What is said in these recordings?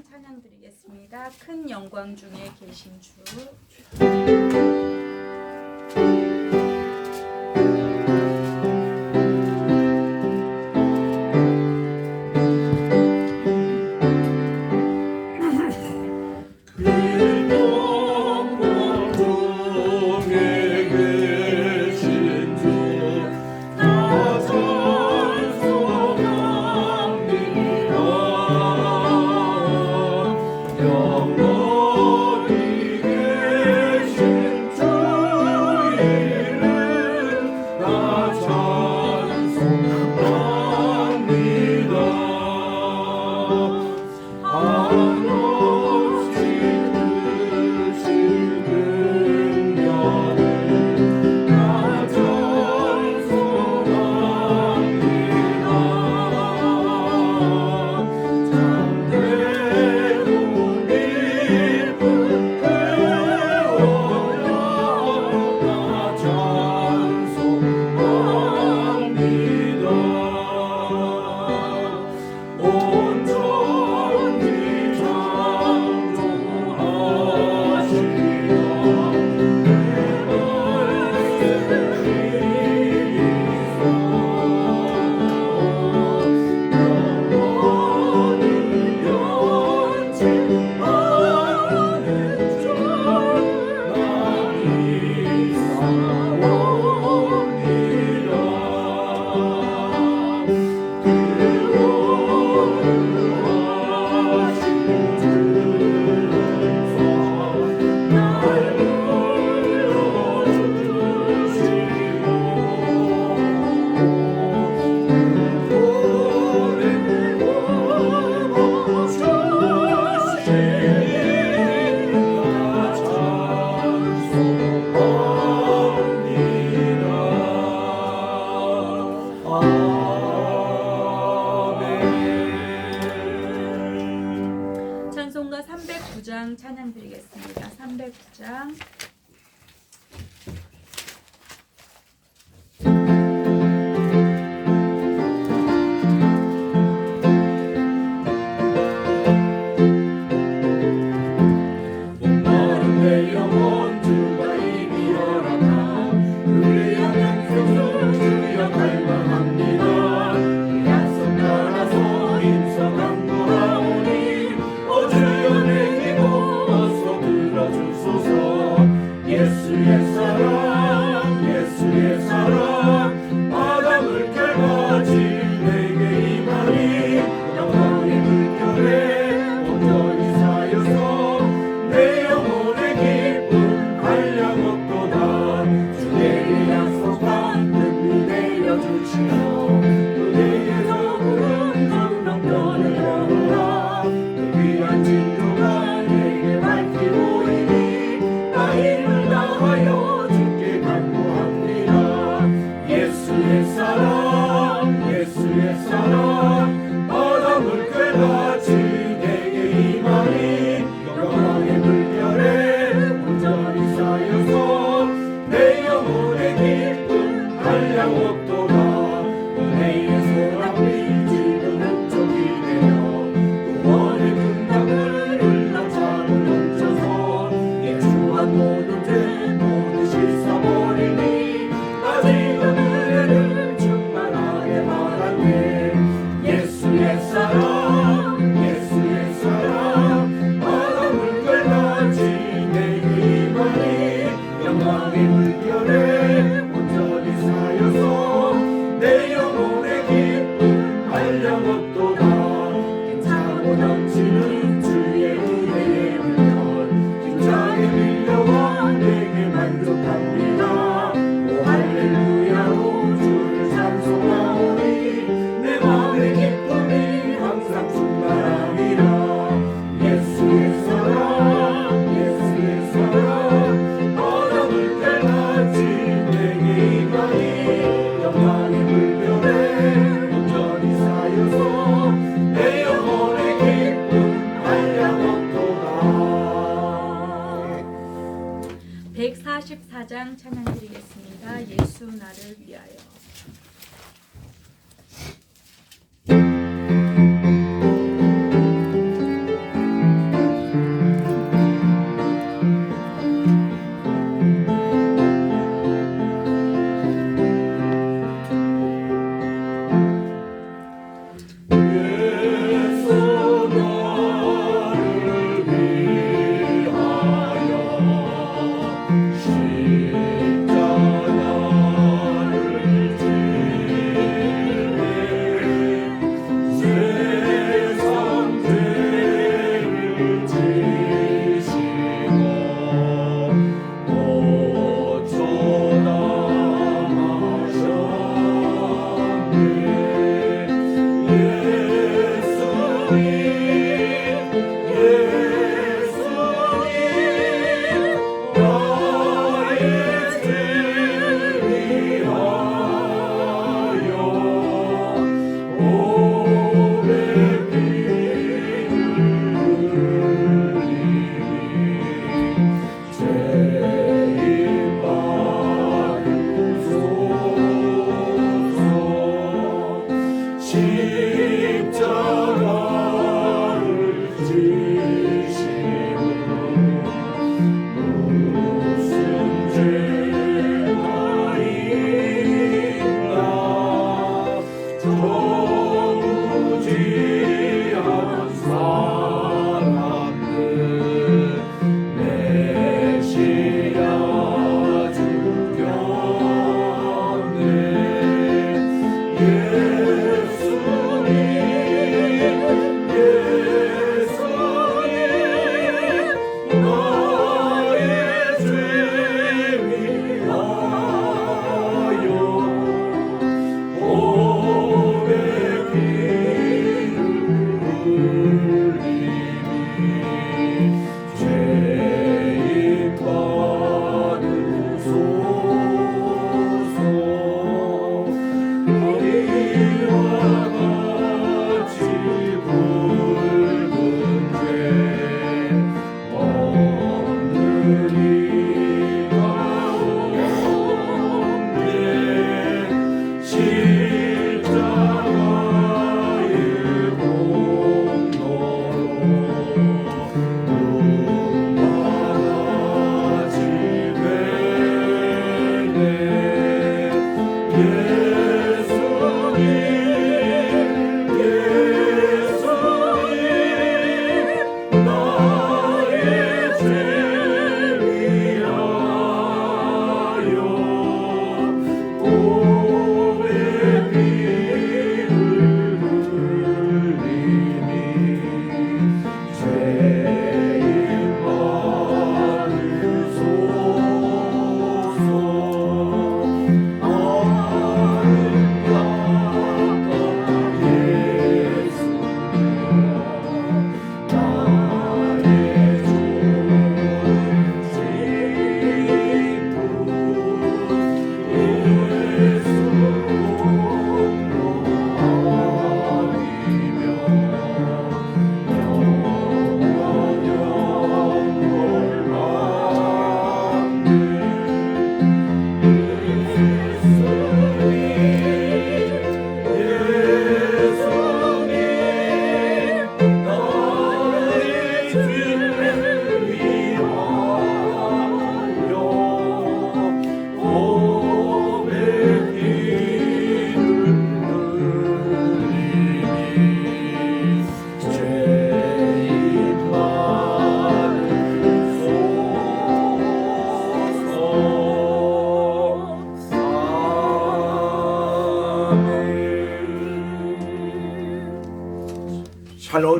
찬양 드리겠습니다. 큰 영광 중에 계신 주. 찬송가 309장 찬양 드리겠습니다. 309장. 찬양 드리겠습니다. 예수 나를 위하여.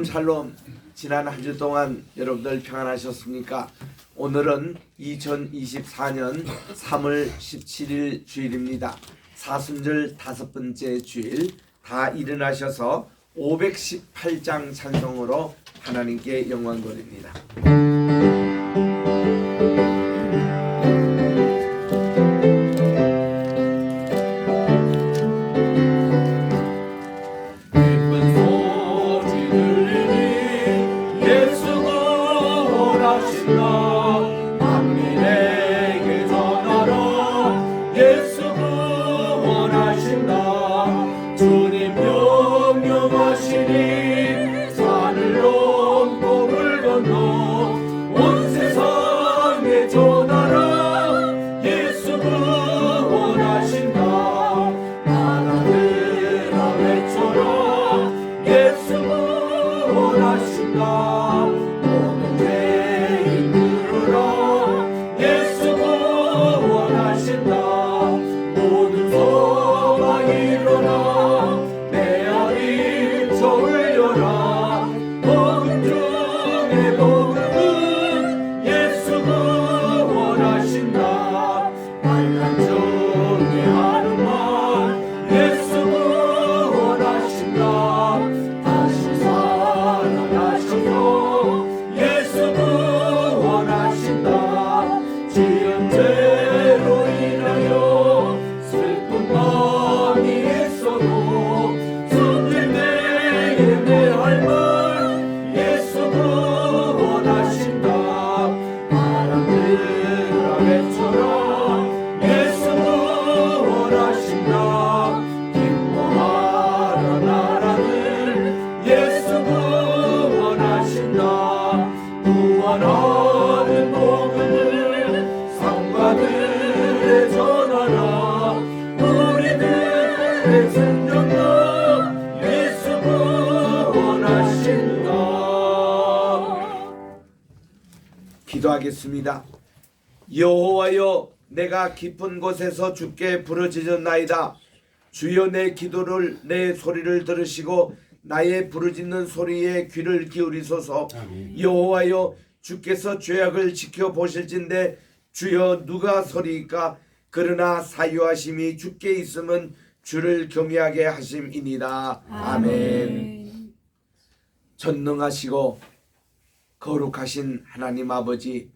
샬롬. 지난 한 주 동안 여러분들 평안하셨습니까? 오늘은 2024년 3월 17일 주일입니다. 사순절 5번째 주일. 다 일어나셔서 518장 찬송으로 하나님께 영광 돌립니다. 기도하겠습니다. 여호와여, 내가 깊은 곳에서 주께 부르짖었나이다. 주여, 내 기도를, 내 소리를 들으시고 나의 부르짖는 소리에 귀를 기울이소서. 여호와여, 주께서 죄악을 지켜보실진데 주여 누가 서리이까? 그러나 사유하심이 주께 있음은 주를 경외하게 하심이니라. 아멘. 전능하시고 거룩하신 하나님 아버지,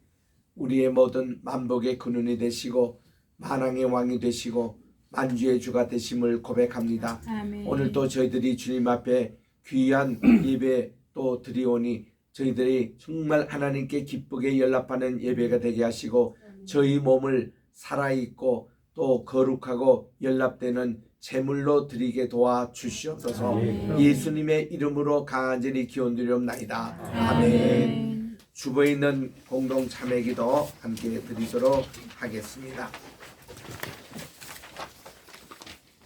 우리의 모든 만복의 근원이 되시고 만왕의 왕이 되시고 만주의 주가 되심을 고백합니다. 아멘. 오늘도 저희들이 주님 앞에 귀한 예배 또 드리오니 저희들이 정말 하나님께 기쁘게 연락하는 예배가 되게 하시고 저희 몸을 살아있고 또 거룩하고 연락되는 제물로 드리게 도와주시옵소서. 예수님의 이름으로 간절히 기원드리옵나이다. 아멘. 주보에 있는 공동 참회기도 함께 드리도록 하겠습니다.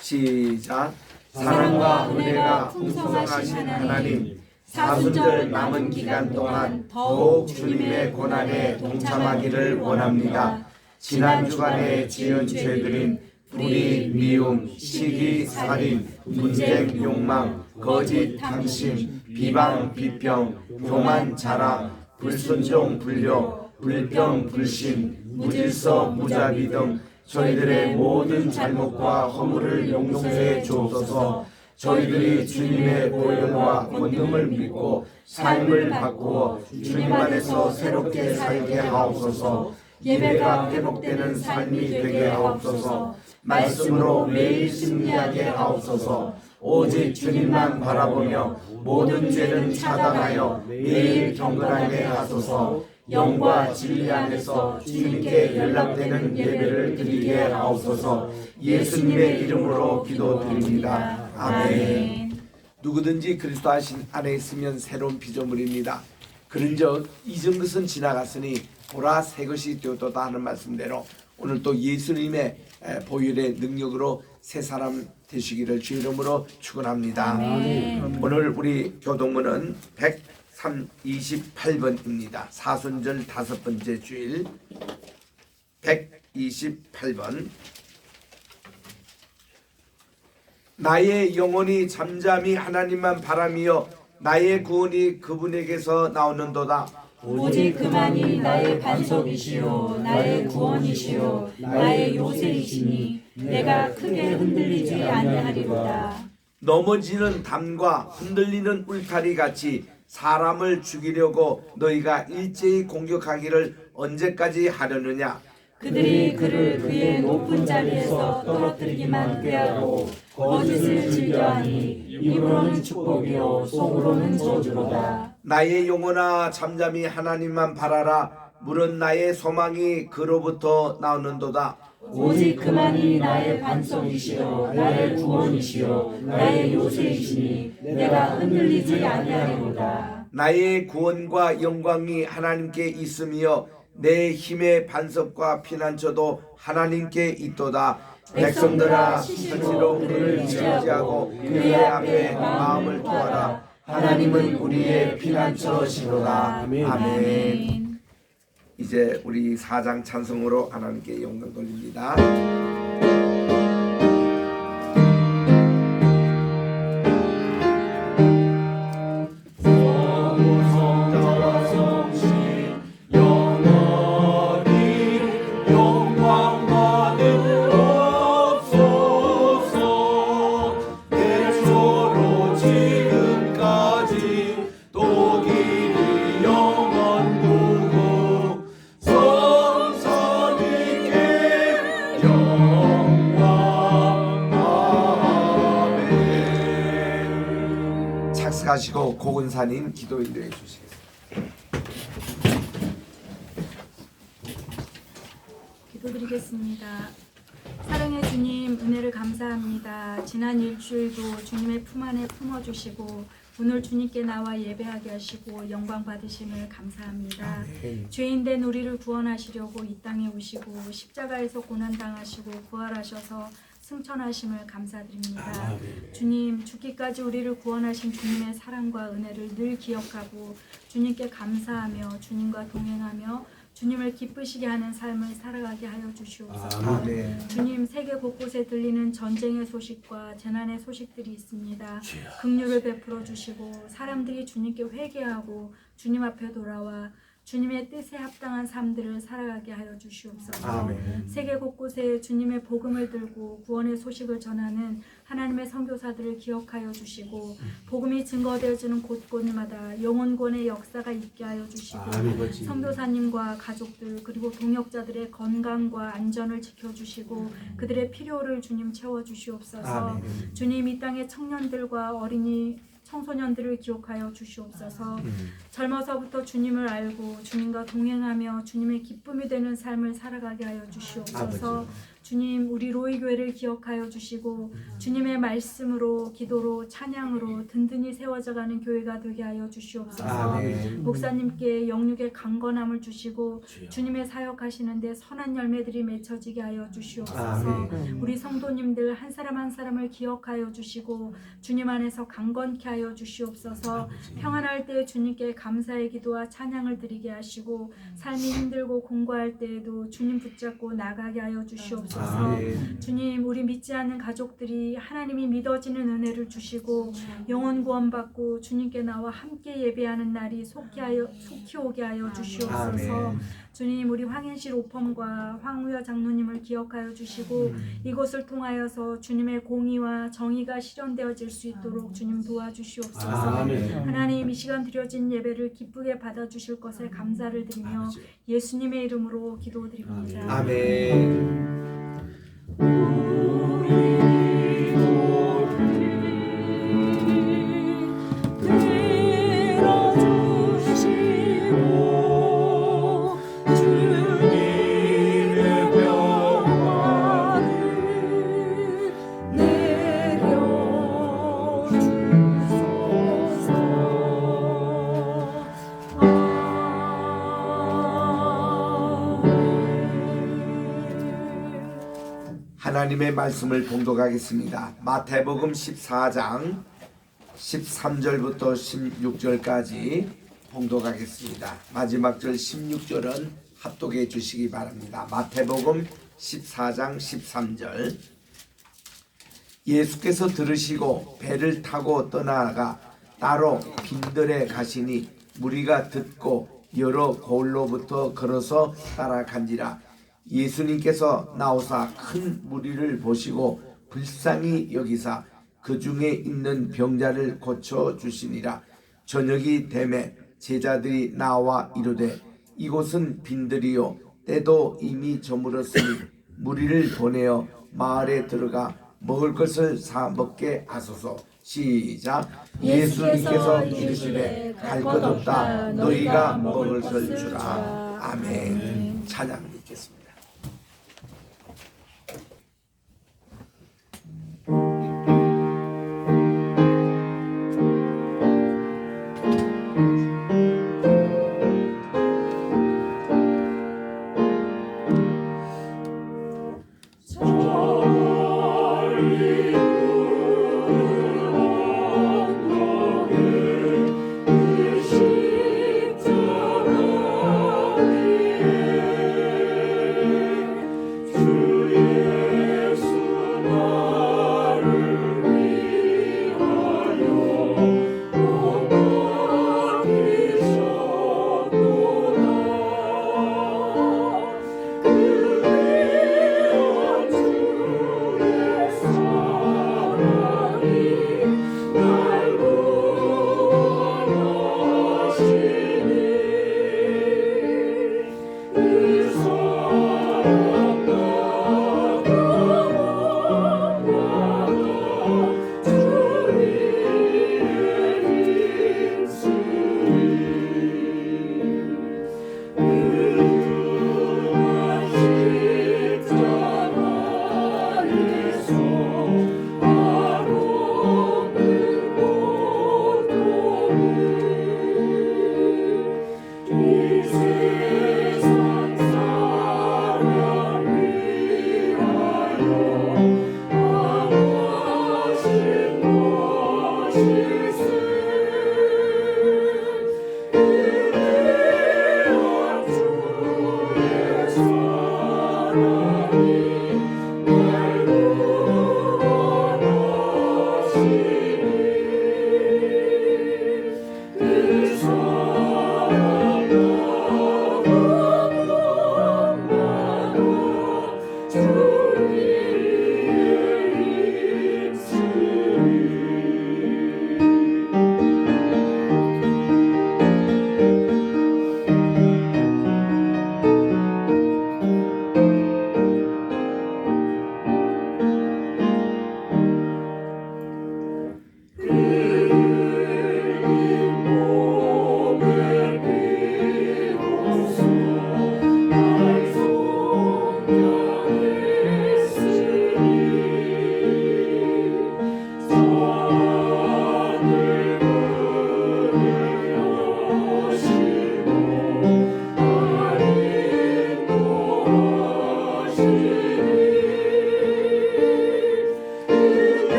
시작. 사랑과 은혜가 풍성하신 하나님, 사순절 남은 기간 동안 더욱 주님의 고난에 동참하기를 원합니다. 지난 주간에 지은 죄들인 불의, 미움, 시기, 살인, 분쟁, 욕망, 거짓, 탐심, 비방, 비평, 교만, 자랑, 불순종, 불효, 불평, 불신, 무질서, 무자비 등 저희들의 모든 잘못과 허물을 용서해 주옵소서. 저희들이 주님의 보혈과 권능을 믿고 삶을 바꾸어 주님 안에서 새롭게 살게 하옵소서. 예배가 회복되는 삶이 되게 하옵소서. 말씀으로 매일 승리하게 하옵소서. 오직 주님만 바라보며 모든 죄는 차단하여 매일 경건하게 하소서. 영과 진리 안에서 주님께 연락되는 예배를 드리게 하옵소서. 예수님의 이름으로 기도드립니다. 아멘. 누구든지 그리스도 안에 있으면 새로운 피조물입니다. 그런즉 잊은 것은 지나갔으니 보라 새 것이 되었도다 하는 말씀대로 오늘 또 예수님의 보혈의 능력으로 새 사람 되시기를 주 이름으로 축원합니다. 아멘. 오늘 우리 교동문은 128번입니다. 사순절 5번째 주일 128번. 나의 영혼이 잠잠히 하나님만 바라며 나의 구원이 그분에게서 나오는도다. 오직 그만이 나의 반석이시요 나의 구원이시요 나의 요새이시니 내가 크게 흔들리지 아니하리로다. 넘어지는 담과 흔들리는 울타리 같이 사람을 죽이려고 너희가 일제히 공격하기를 언제까지 하려느냐? 그들이 그를 그의 높은 자리에서 떨어뜨리기만 꾀하고 거짓을 즐겨하니 입으로는 축복이요 속으로는 저주로다. 나의 영혼아 잠잠히 하나님만 바라라. 물은 나의 소망이 그로부터 나오는도다. 오직 그만이 나의 반석이시요 나의 구원이시요 나의 요새이시니 내가 흔들리지 아니하리로다. 나의 구원과 영광이 하나님께 있으며 내 힘의 반석과 피난처도 하나님께 있도다. 백성들아 시시로 그를 의지하고 그의 앞에 마음을 두어라. 하나님은 우리의 피난처시로다. 아멘. 이제 우리 4장 찬송으로 하나님께 영광 돌립니다. 착석하시고 고근산인 기도 인도해 주시겠습니다. 기도드리겠습니다. 사랑의 주님, 은혜를 감사합니다. 지난 일주일도 주님의 품 안에 품어주시고 오늘 주님께 나와 예배하게 하시고 영광 받으심을 감사합니다. 죄인된 우리를 구원하시려고 이 땅에 오시고 십자가에서 고난당하시고 부활하셔서 승천하심을 감사드립니다. 주님, 죽기까지 우리를 구원하신 주님의 사랑과 은혜를 늘 기억하고 주님께 감사하며 주님과 동행하며 주님을 기쁘시게 하는 삶을 살아가게 하여 주시옵소서. 주님, 세계 곳곳에 들리는 전쟁의 소식과 재난의 소식들이 있습니다. 긍휼을 베풀어 주시고 사람들이 주님께 회개하고 주님 앞에 돌아와 주님의 뜻에 합당한 삶들을 살아가게 하여 주시옵소서. 세계 곳곳에 주님의 복음을 들고 구원의 소식을 전하는 하나님의 선교사들을 기억하여 주시고 복음이 증거되어지는 곳곳마다 영혼권의 역사가 있게 하여 주시고 선교사님과 가족들 그리고 동역자들의 건강과 안전을 지켜주시고 그들의 필요를 주님 채워주시옵소서. 주님, 이 땅의 청년들과 어린이 청소년들을 기억하여 주시옵소서. 젊어서부터 주님을 알고 주님과 동행하며 주님의 기쁨이 되는 삶을 살아가게 하여 주시옵소서. 주님, 우리 로이교회를 기억하여 주시고 주님의 말씀으로 기도로 찬양으로 든든히 세워져가는 교회가 되게 하여 주시옵소서. 목사님께 영육의 강건함을 주시고 주님의 사역하시는데 선한 열매들이 맺혀지게 하여 주시옵소서. 우리 성도님들 한 사람 한 사람을 기억하여 주시고 주님 안에서 강건케 하여 주시옵소서. 평안할 때 주님께 감사의 기도와 찬양을 드리게 하시고 삶이 힘들고 공고할 때에도 주님 붙잡고 나가게 하여 주시옵소서. 주님, 우리 믿지 않는 가족들이 하나님이 믿어지는 은혜를 주시고 영혼 구원받고 주님께 나와 함께 예배하는 날이 속히 오게 하여 주시옵소서. 주님, 우리 황현실 오펌과 황우여 장로님을 기억하여 주시고 이곳을 통하여서 주님의 공의와 정의가 실현되어질 수 있도록 주님 도와주시옵소서. 하나님, 이 시간 드려진 예배를 기쁘게 받아주실 것에 감사를 드리며 예수님의 이름으로 기도드립니다. 아멘. 하나님의 말씀을 봉독하겠습니다. 마태복음 14장 13절부터 16절까지 봉독하겠습니다. 마지막 절 16절은 합독해 주시기 바랍니다. 마태복음 14장 13절. 예수께서 들으시고 배를 타고 떠나가 따로 빈들에 가시니 무리가 듣고 여러 고을로부터 걸어서 따라간지라. 예수님께서 나오사 큰 무리를 보시고 불쌍히 여기사 그 중에 있는 병자를 고쳐 주시니라. 저녁이 되매 제자들이 나와 이르되 이곳은 빈들이요 때도 이미 저물었으니 무리를 보내어 마을에 들어가 먹을 것을 사 먹게 하소서. 시작. 예수님께서 이르시되 갈 것 없다 너희가 먹을 것을 주라. 아멘. 찬양 드리겠습니다.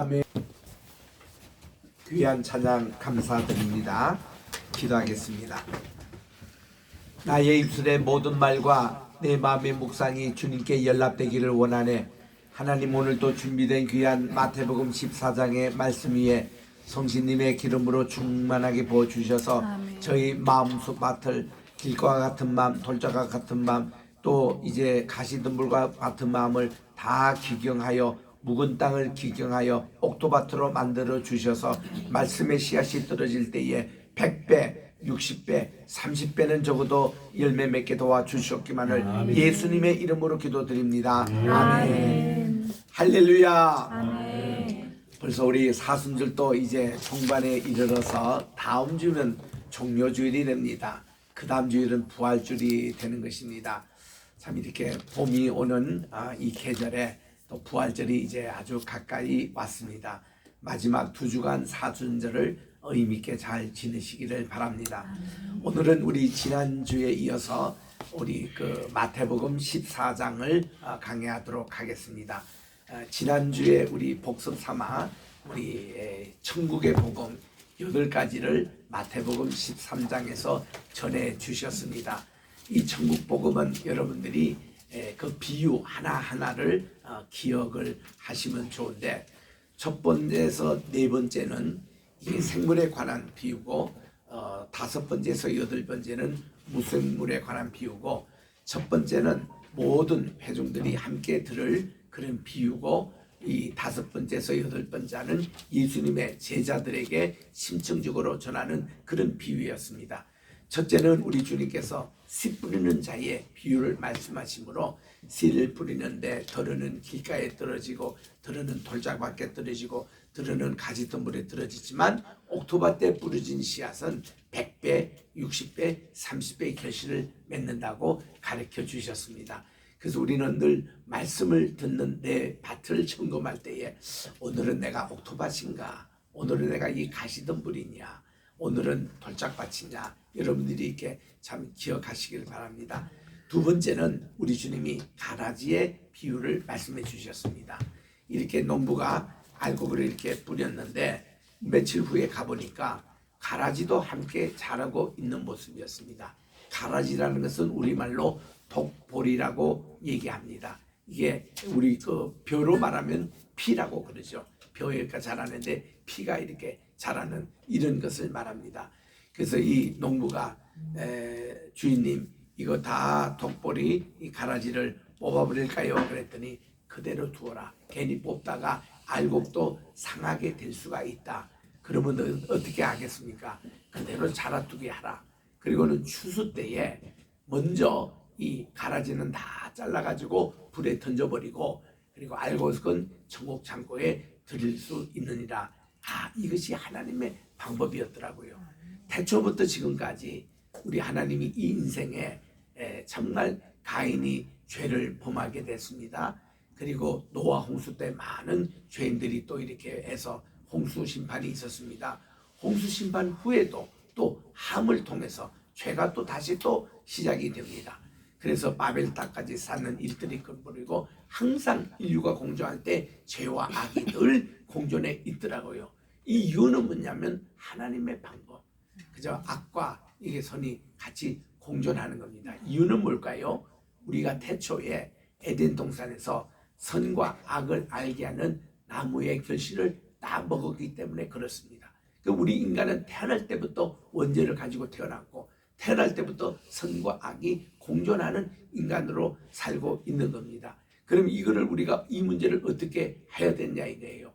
아멘. 귀한 찬양 감사드립니다. 기도하겠습니다. 나의 입술의 모든 말과 내 마음의 묵상이 주님께 연락되기를 원하네. 하나님, 오늘도 준비된 귀한 마태복음 14장의 말씀 위에 성신님의 기름으로 충만하게 부어주셔서 저희 마음속 밭을 길과 같은 마음, 돌짝과 같은 마음, 또 이제 가시덤불과 같은 마음을 다 기경하여 묵은 땅을 기경하여 옥토밭으로 만들어 주셔서 말씀의 씨앗이 떨어질 때에 100배 60배 30배는 적어도 열매 맺게 도와주셨기만을 예수님의 이름으로 기도드립니다. 아멘. 할렐루야. 아멘. 벌써 우리 사순절도 이제 중반에 이르러서 다음 주는 종료주일이 됩니다. 그 다음 주일은 부활주일이 되는 것입니다. 참 이렇게 봄이 오는 이 계절에 또 부활절이 이제 아주 가까이 왔습니다. 마지막 2주간 사순절을 의미 있게 잘 지내시기를 바랍니다. 오늘은 우리 지난주에 이어서 우리 그 마태복음 14장을 강의하도록 하겠습니다. 지난주에 우리 복습 삼아 우리 천국의 복음 8가지를 마태복음 13장에서 전해 주셨습니다. 이 천국 복음은 여러분들이 그 비유 하나하나를 기억을 하시면 좋은데, 첫 번째에서 네 번째는 이 생물에 관한 비유고, 5번째에서 8번째는 무생물에 관한 비유고, 첫 번째는 모든 회중들이 함께 들을 그런 비유고, 이 5번째에서 8번째는 예수님의 제자들에게 심층적으로 전하는 그런 비유였습니다. 첫째는 우리 주님께서 씨 뿌리는 자의 비유를 말씀하시므로, 씨를 뿌리는데 들으는 길가에 떨어지고 들으는 돌짝밖에 떨어지고 들으는 가지덩굴에 떨어지지만 옥토밭에 뿌려진 씨앗은 100배, 60배, 30배의 결실을 맺는다고 가르쳐 주셨습니다. 그래서 우리는 늘 말씀을 듣는 내 밭을 점검할 때에 오늘은 내가 옥토밭인가, 오늘은 내가 이 가시덤불이냐, 오늘은 돌짝밭이냐, 여러분들이 이렇게 참 기억하시길 바랍니다. 두 번째는 우리 주님이 가라지의 비유를 말씀해 주셨습니다. 이렇게 농부가 알곡을 이렇게 뿌렸는데 며칠 후에 가보니까 가라지도 함께 자라고 있는 모습이었습니다. 가라지라는 것은 우리말로 독보리라고 얘기합니다. 이게 우리 그 벼로 말하면 피라고 그러죠. 벼가 자라는데 피가 이렇게 자라는 이런 것을 말합니다. 그래서 이 농부가 주인님, 이거 다 독보리 이 가라지를 뽑아버릴까요? 그랬더니 그대로 두어라. 괜히 뽑다가 알곡도 상하게 될 수가 있다. 그러면 어떻게 하겠습니까? 그대로 자라두게 하라. 그리고는 추수 때에 먼저 이 가라지는 다 잘라가지고 불에 던져버리고, 그리고 알곡은 천국 창고에 드릴 수 있느니라. 이것이 하나님의 방법이었더라고요. 태초부터 지금까지 우리 하나님이 이 인생에 정말 가인이 죄를 범하게 됐습니다. 그리고 노아 홍수 때 많은 죄인들이 또 이렇게 해서 홍수 심판이 있었습니다. 홍수 심판 후에도 또 함을 통해서 죄가 또 다시 또 시작이 됩니다. 그래서 바벨 땅까지 쌓는 일들이 벌어지고, 항상 인류가 공존할 때 죄와 악이 늘 공존해 있더라고요. 이 이유는 뭐냐면 하나님의 방법, 그저 악과 이게 선이 같이 공존하는 겁니다. 이유는 뭘까요? 우리가 태초에 에덴 동산에서 선과 악을 알게 하는 나무의 결실을 다 먹었기 때문에 그렇습니다. 우리 인간은 태어날 때부터 원죄를 가지고 태어났고, 태어날 때부터 선과 악이 공존하는 인간으로 살고 있는 겁니다. 그럼 이거를 우리가 이 문제를 어떻게 해야 되냐 이거예요.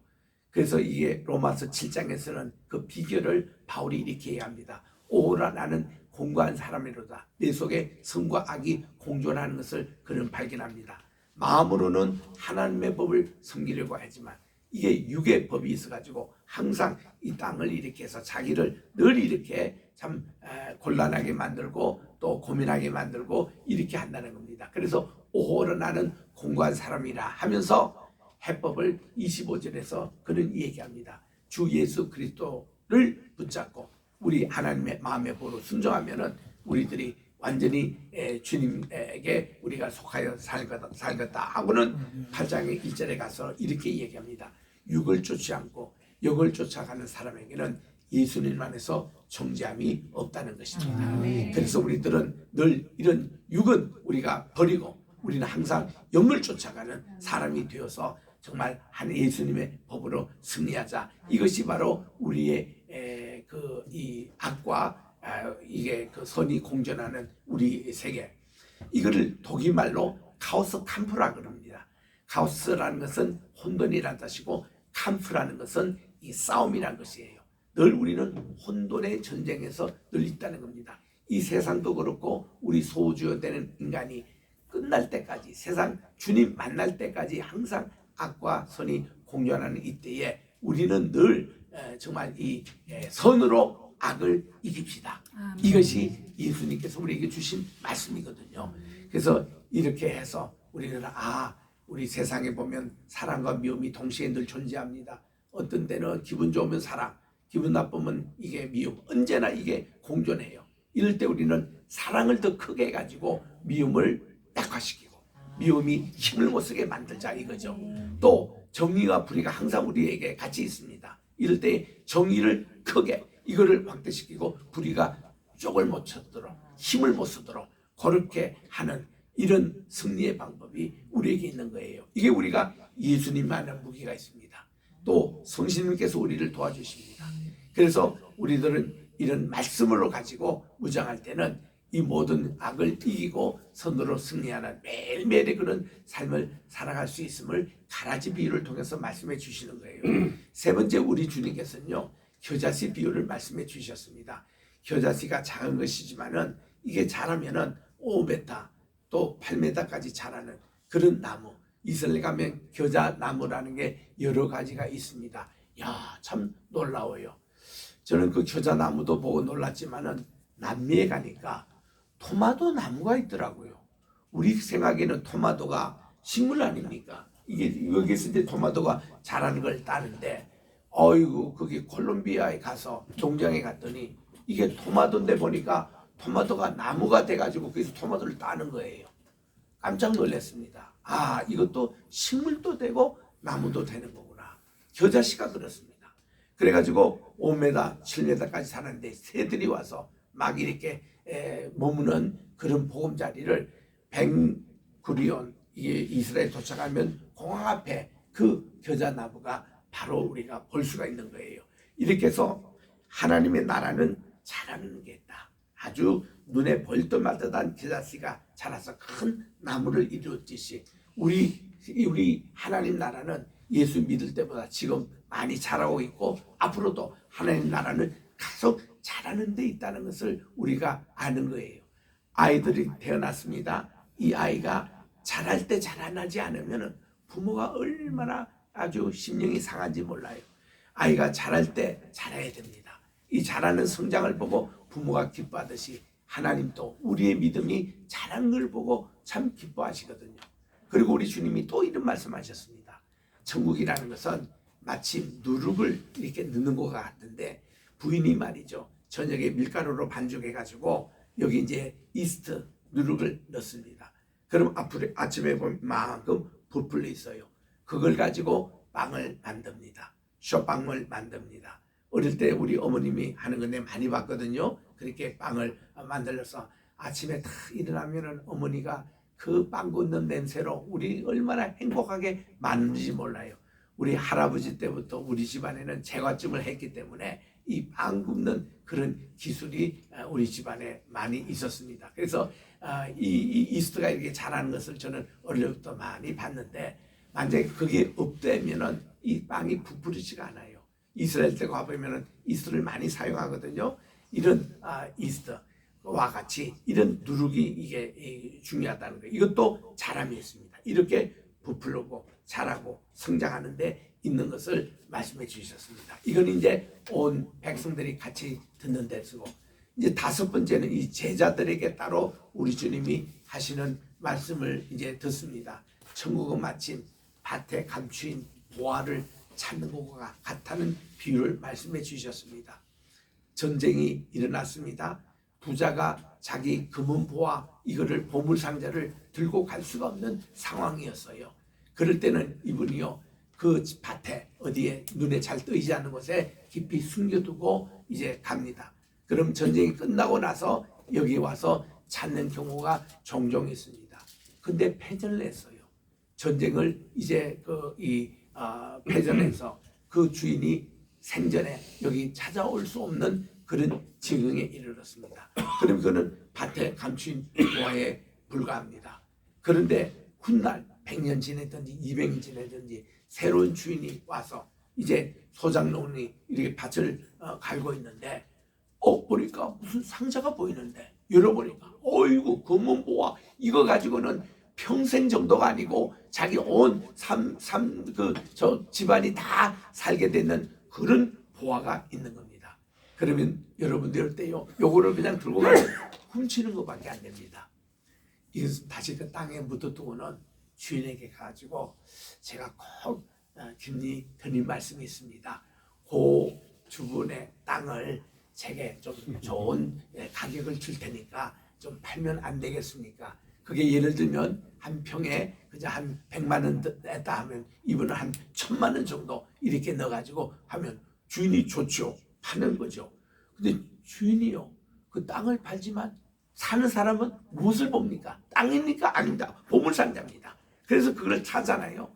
그래서 이게 로마서 7장에서는 그 비결을 바울이 이렇게 얘기합니다. 오라, 나는 공고한 사람이로다. 내 속에 선과 악이 공존하는 것을 그는 발견합니다. 마음으로는 하나님의 법을 섬기려고 하지만 이게 육의 법이 있어가지고 항상 이 땅을 이렇게 해서 자기를 늘 이렇게 참 곤란하게 만들고 또 고민하게 만들고 이렇게 한다는 겁니다. 그래서 오호라, 나는 공고한 사람이라 하면서 해법을 25절에서 그는 얘기합니다. 주 예수 그리스도를 붙잡고 우리 하나님의 마음의 보로 순종하면은 우리들이 완전히 주님에게 우리가 속하여 살겠다 하고는 8장의 1절에 가서 이렇게 얘기합니다. 육을 쫓지 않고 영을 쫓아가는 사람에게는 예수님 안에서 정죄함이 없다는 것입니다. 그래서 우리들은 늘 이런 육은 우리가 버리고 우리는 항상 영을 쫓아가는 사람이 되어서 정말 한 예수님의 법으로 승리하자. 이것이 바로 우리의 이 악과 이게 그 선이 공존하는 우리 세계. 이거를 독일말로 카오스 캄프라 그럽니다. 카오스라는 것은 혼돈이라는 뜻이고, 캄프라는 것은 이 싸움이라는 것이에요. 늘 우리는 혼돈의 전쟁에서 늘 있다는 겁니다. 이 세상도 그렇고 우리 소유되는 인간이 끝날 때까지, 세상 주님 만날 때까지 항상 악과 선이 공존하는 이때에 우리는 늘 정말 이 선으로 악을 이깁시다. 이것이 예수님께서 우리에게 주신 말씀이거든요. 그래서 이렇게 해서 우리는 우리 세상에 보면 사랑과 미움이 동시에 늘 존재합니다. 어떤 때는 기분 좋으면 사랑, 기분 나쁘면 이게 미움, 언제나 이게 공존해요. 이럴 때 우리는 사랑을 더 크게 해가지고 미움을 약화시키고 미움이 힘을 못 쓰게 만들자 이거죠. 또 정의와 불의가 항상 우리에게 같이 있습니다. 이럴 때 정의를 크게 이거를 확대시키고 불의가 쪽을 못 쳤도록 힘을 못 쓰도록 그렇게 하는 이런 승리의 방법이 우리에게 있는 거예요. 이게 우리가 예수님만의 무기가 있습니다. 또 성신님께서 우리를 도와주십니다. 그래서 우리들은 이런 말씀으로 가지고 무장할 때는 이 모든 악을 이기고 선으로 승리하는 매일매일의 그런 삶을 살아갈 수 있음을 가라지 비유를 통해서 말씀해 주시는 거예요. 세 번째 우리 주님께서는요, 겨자씨 비유를 말씀해 주셨습니다. 겨자씨가 작은 것이지만은 이게 자라면은 5m 또 8m까지 자라는 그런 나무. 이스라엘 가면 겨자나무라는 게 여러 가지가 있습니다. 야, 참 놀라워요. 저는 그 겨자나무도 보고 놀랐지만은 남미에 가니까 토마토 나무가 있더라고요. 우리 생각에는 토마토가 식물 아닙니까? 이게 여기서 이제 토마토가 자라는 걸 따는데, 어이구, 거기 콜롬비아에 가서 농장에 갔더니 이게 토마토인데 보니까 토마토가 나무가 돼가지고 거기서 토마토를 따는 거예요. 깜짝 놀랐습니다. 아, 이것도 식물도 되고 나무도 되는 거구나. 겨자씨가 그렇습니다. 그래가지고 5m, 7m까지 사는데 새들이 와서 막 이렇게 머무는 그런 보금자리를 벤구리온, 이게 이스라엘 도착하면 공항 앞에 그 겨자나무가 바로 우리가 볼 수가 있는 거예요. 이렇게 해서 하나님의 나라는 자라는 게 있다. 아주 눈에 벌떡마듯한 겨자씨가 자라서 큰 나무를 이루었듯이 우리 하나님 나라는 예수 믿을 때보다 지금 많이 자라고 있고 앞으로도 하나님 나라는 계속 자라는 데 있다는 것을 우리가 아는 거예요. 아이들이 태어났습니다. 이 아이가 자랄 때 자라나지 않으면 부모가 얼마나 아주 심령이 상한지 몰라요. 아이가 자랄 때 자라야 됩니다. 이 자라는 성장을 보고 부모가 기뻐하듯이 하나님도 우리의 믿음이 자란 걸 보고 참 기뻐하시거든요. 그리고 우리 주님이 또 이런 말씀하셨습니다. 천국이라는 것은 마치 누룩을 이렇게 넣는 것 같은데, 부인이 말이죠, 저녁에 밀가루로 반죽해가지고 여기 이제 이스트 누룩을 넣습니다. 그럼 아침에 보면 만큼 부풀려 있어요. 그걸 가지고 빵을 만듭니다. 쇼빵을 만듭니다. 어릴 때 우리 어머님이 하는 건데 많이 봤거든요. 그렇게 빵을 만들어서 아침에 딱 일어나면은 어머니가 그 빵 굽는 냄새로 우리 얼마나 행복하게 만든지 몰라요. 우리 할아버지 때부터 우리 집안에는 제과점을 했기 때문에 이 빵 굽는 그런 기술이 우리 집안에 많이 있었습니다. 그래서 이 이스트가 이렇게 자라는 것을 저는 어릴 때부터 많이 봤는데, 만약에 그게 없다면은 이 빵이 부풀리지가 않아요. 이스라엘 때 가보면은 이스트를 많이 사용하거든요. 이런 이스트와 같이 이런 누룩이 이게 중요하다는 거예요. 이것도 자람이 있습니다. 이렇게 부풀고 자라고 성장하는데 있는 것을 말씀해 주셨습니다. 이건 이제 온 백성들이 같이 듣는 데 쓰고, 이제 다섯 번째는 이 제자들에게 따로 우리 주님이 하시는 말씀을 이제 듣습니다. 천국은 마침 밭에 감추인 보화를 찾는 것과 같다는 비유를 말씀해 주셨습니다. 전쟁이 일어났습니다. 부자가 자기 금은 보화 이거를 보물상자를 들고 갈 수가 없는 상황이었어요. 그럴 때는 이분이요, 그 밭에 어디에 눈에 잘 뜨이지 않는 곳에 깊이 숨겨두고 이제 갑니다. 그럼 전쟁이 끝나고 나서 여기 와서 찾는 경우가 종종 있습니다. 근데 패전을 했어요. 전쟁을 이제 패전해서 그 주인이 생전에 여기 찾아올 수 없는 그런 지경에 이르렀습니다. 그럼 그는 밭에 감추인 보화에 불과합니다. 그런데 훗날 100년 지내든지 200년 지내든지 새로운 주인이 와서 이제 소장농이 이렇게 밭을 갈고 있는데 보니까 무슨 상자가 보이는데 열어보니까 어이구, 금은 보화 이거 가지고는 평생 정도가 아니고 자기 온 집안이 다 살게 되는 그런 보화가 있는 겁니다. 그러면 여러분들 이럴 때요, 요거를 그냥 들고 가서 훔치는 것밖에 안 됩니다. 이것은 다시 그 땅에 묻어두고는 주인에게 가지고 제가 꼭 김리 드린 말씀이 있습니다. 그 주분의 땅을 제게 좀 좋은 가격을 줄 테니까 좀 팔면 안 되겠습니까? 그게 예를 들면 한 평에 그저 한 100만 원 냈다 하면 이분은 한 1000만 원 정도 이렇게 넣어가지고 하면 주인이 좋죠. 파는 거죠. 근데 주인이요, 그 땅을 팔지만 사는 사람은 무엇을 봅니까? 땅입니까? 아닙니다. 보물상자입니다. 그래서 그걸 찾잖아요.